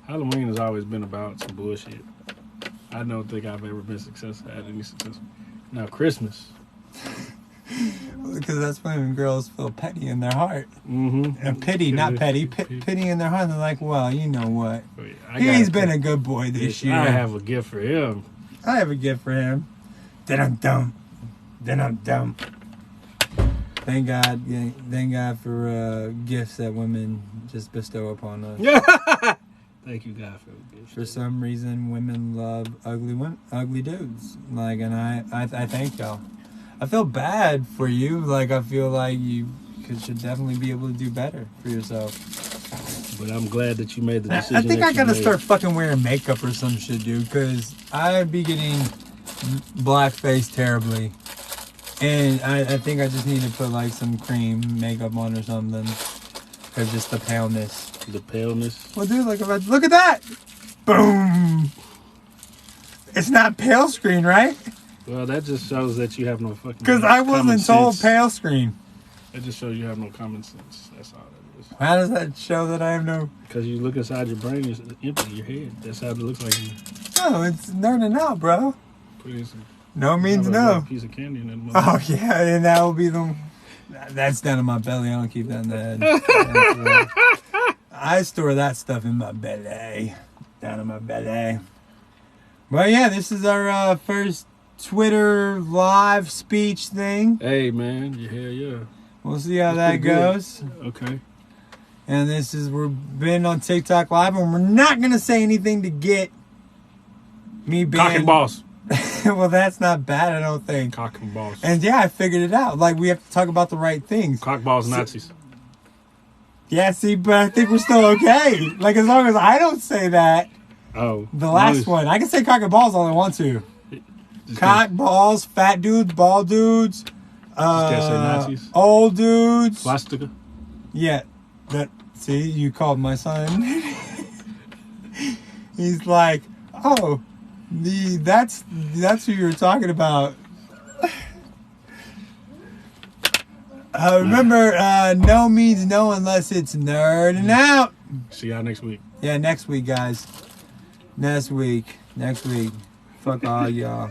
Halloween has always been about some bullshit. I don't think I've ever been had any success. Now, Christmas. Because that's when girls feel petty in their heart. Mm-hmm. And pity, not petty. Pity in their heart. They're like, well, you know what? He's been a good boy this year. I have a gift for him. I have a gift for him. Then I'm dumb. Thank God for gifts that women just bestow upon us. Thank you, God, for the gifts. For some reason, women love ugly dudes. Like, and I thank y'all. I feel bad for you. Like, I feel like you should definitely be able to do better for yourself. But I'm glad that you made the decision. I think I gotta start fucking wearing makeup or some shit, dude. Because I'd be getting blackface terribly. And I think I just need to put like some cream makeup on or something. Because just the paleness. The paleness? Well, dude, like, look at that! Boom! It's not pale screen, right? Well, that just shows that you have no fucking... Because I wasn't told pale screen. That just shows you have no common sense. That's all that is. How does that show that I have no... Because you look inside your brain, it's empty, your head. That's how it looks like. No, it's NerdN OUT, bro. Put in some... No means no. Piece of candy in that mother. Oh, yeah, and that will be the... That's down in my belly. I don't keep that in the head. I store that stuff in my belly. Down in my belly. Well, yeah, this is our first Twitter live speech thing. Hey, man. Yeah, hell yeah. We'll see how that goes. Okay. And we've been on TikTok Live, and we're not going to say anything to get me banned. Cock and boss. Well, that's not bad, I don't think. Cock and boss. And yeah, I figured it out. Like, we have to talk about the right things. Cock balls Nazis. Yeah, see, but I think we're still okay. Like, as long as I don't say that. Oh. The last one. I can say cock and balls all I want to. Cock, balls, fat dudes, bald dudes. Can't say Nazis. Old dudes. Swastika. Yeah. See, you called my son. He's like, oh, that's who you were talking about. Remember, no means no unless it's NerdN Out. See y'all next week. Yeah, next week, guys. Next week. Fuck all y'all.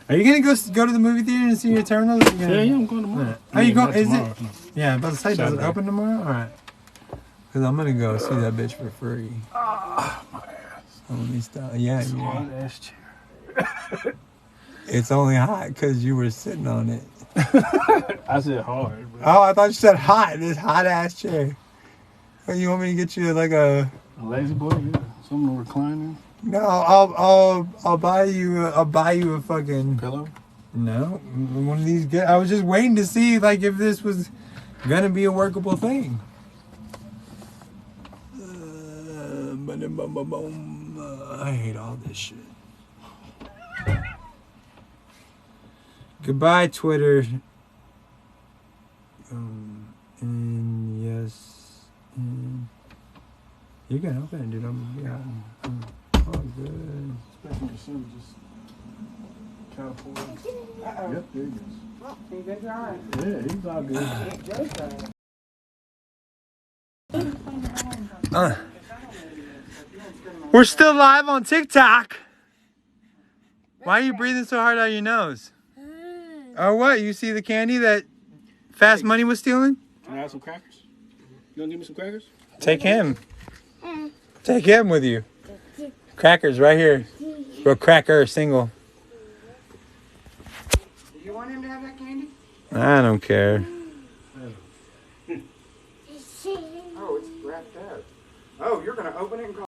Are you gonna go to the movie theater and see your Eternals? Yeah, I'm going tomorrow. Are you going? Is it? Tomorrow. No. Yeah, I'm about to say, does it Saturday. open tomorrow? All right. Because I'm gonna go see that bitch for free. Ah, my ass. So let me stop. Yeah. Hot ass chair. It's only hot because you were sitting on it. I said hard. Bro. Oh, I thought you said hot. This hot ass chair. Oh, you want me to get you like a lazy boy? Yeah. Something reclining. No, I'll buy you a fucking Pillow? No, one of these good. I was just waiting to see like if this was gonna be a workable thing. I hate all this shit. Goodbye, Twitter. And yes, you can open it, dude. I'm all good. Especially your son just kind of pulled. Yep, there he goes. Yeah, he's all good. We're still live on TikTok. Why are you breathing so hard out your nose? Oh, what? You see the candy that Fass Money was stealing? Can I have some crackers? You want to give me some crackers? Take him. Take him with you. Crackers right here. Or cracker, single. Do you want him to have that candy? I don't care. Oh, it's wrapped up. Oh, you're going to open it and call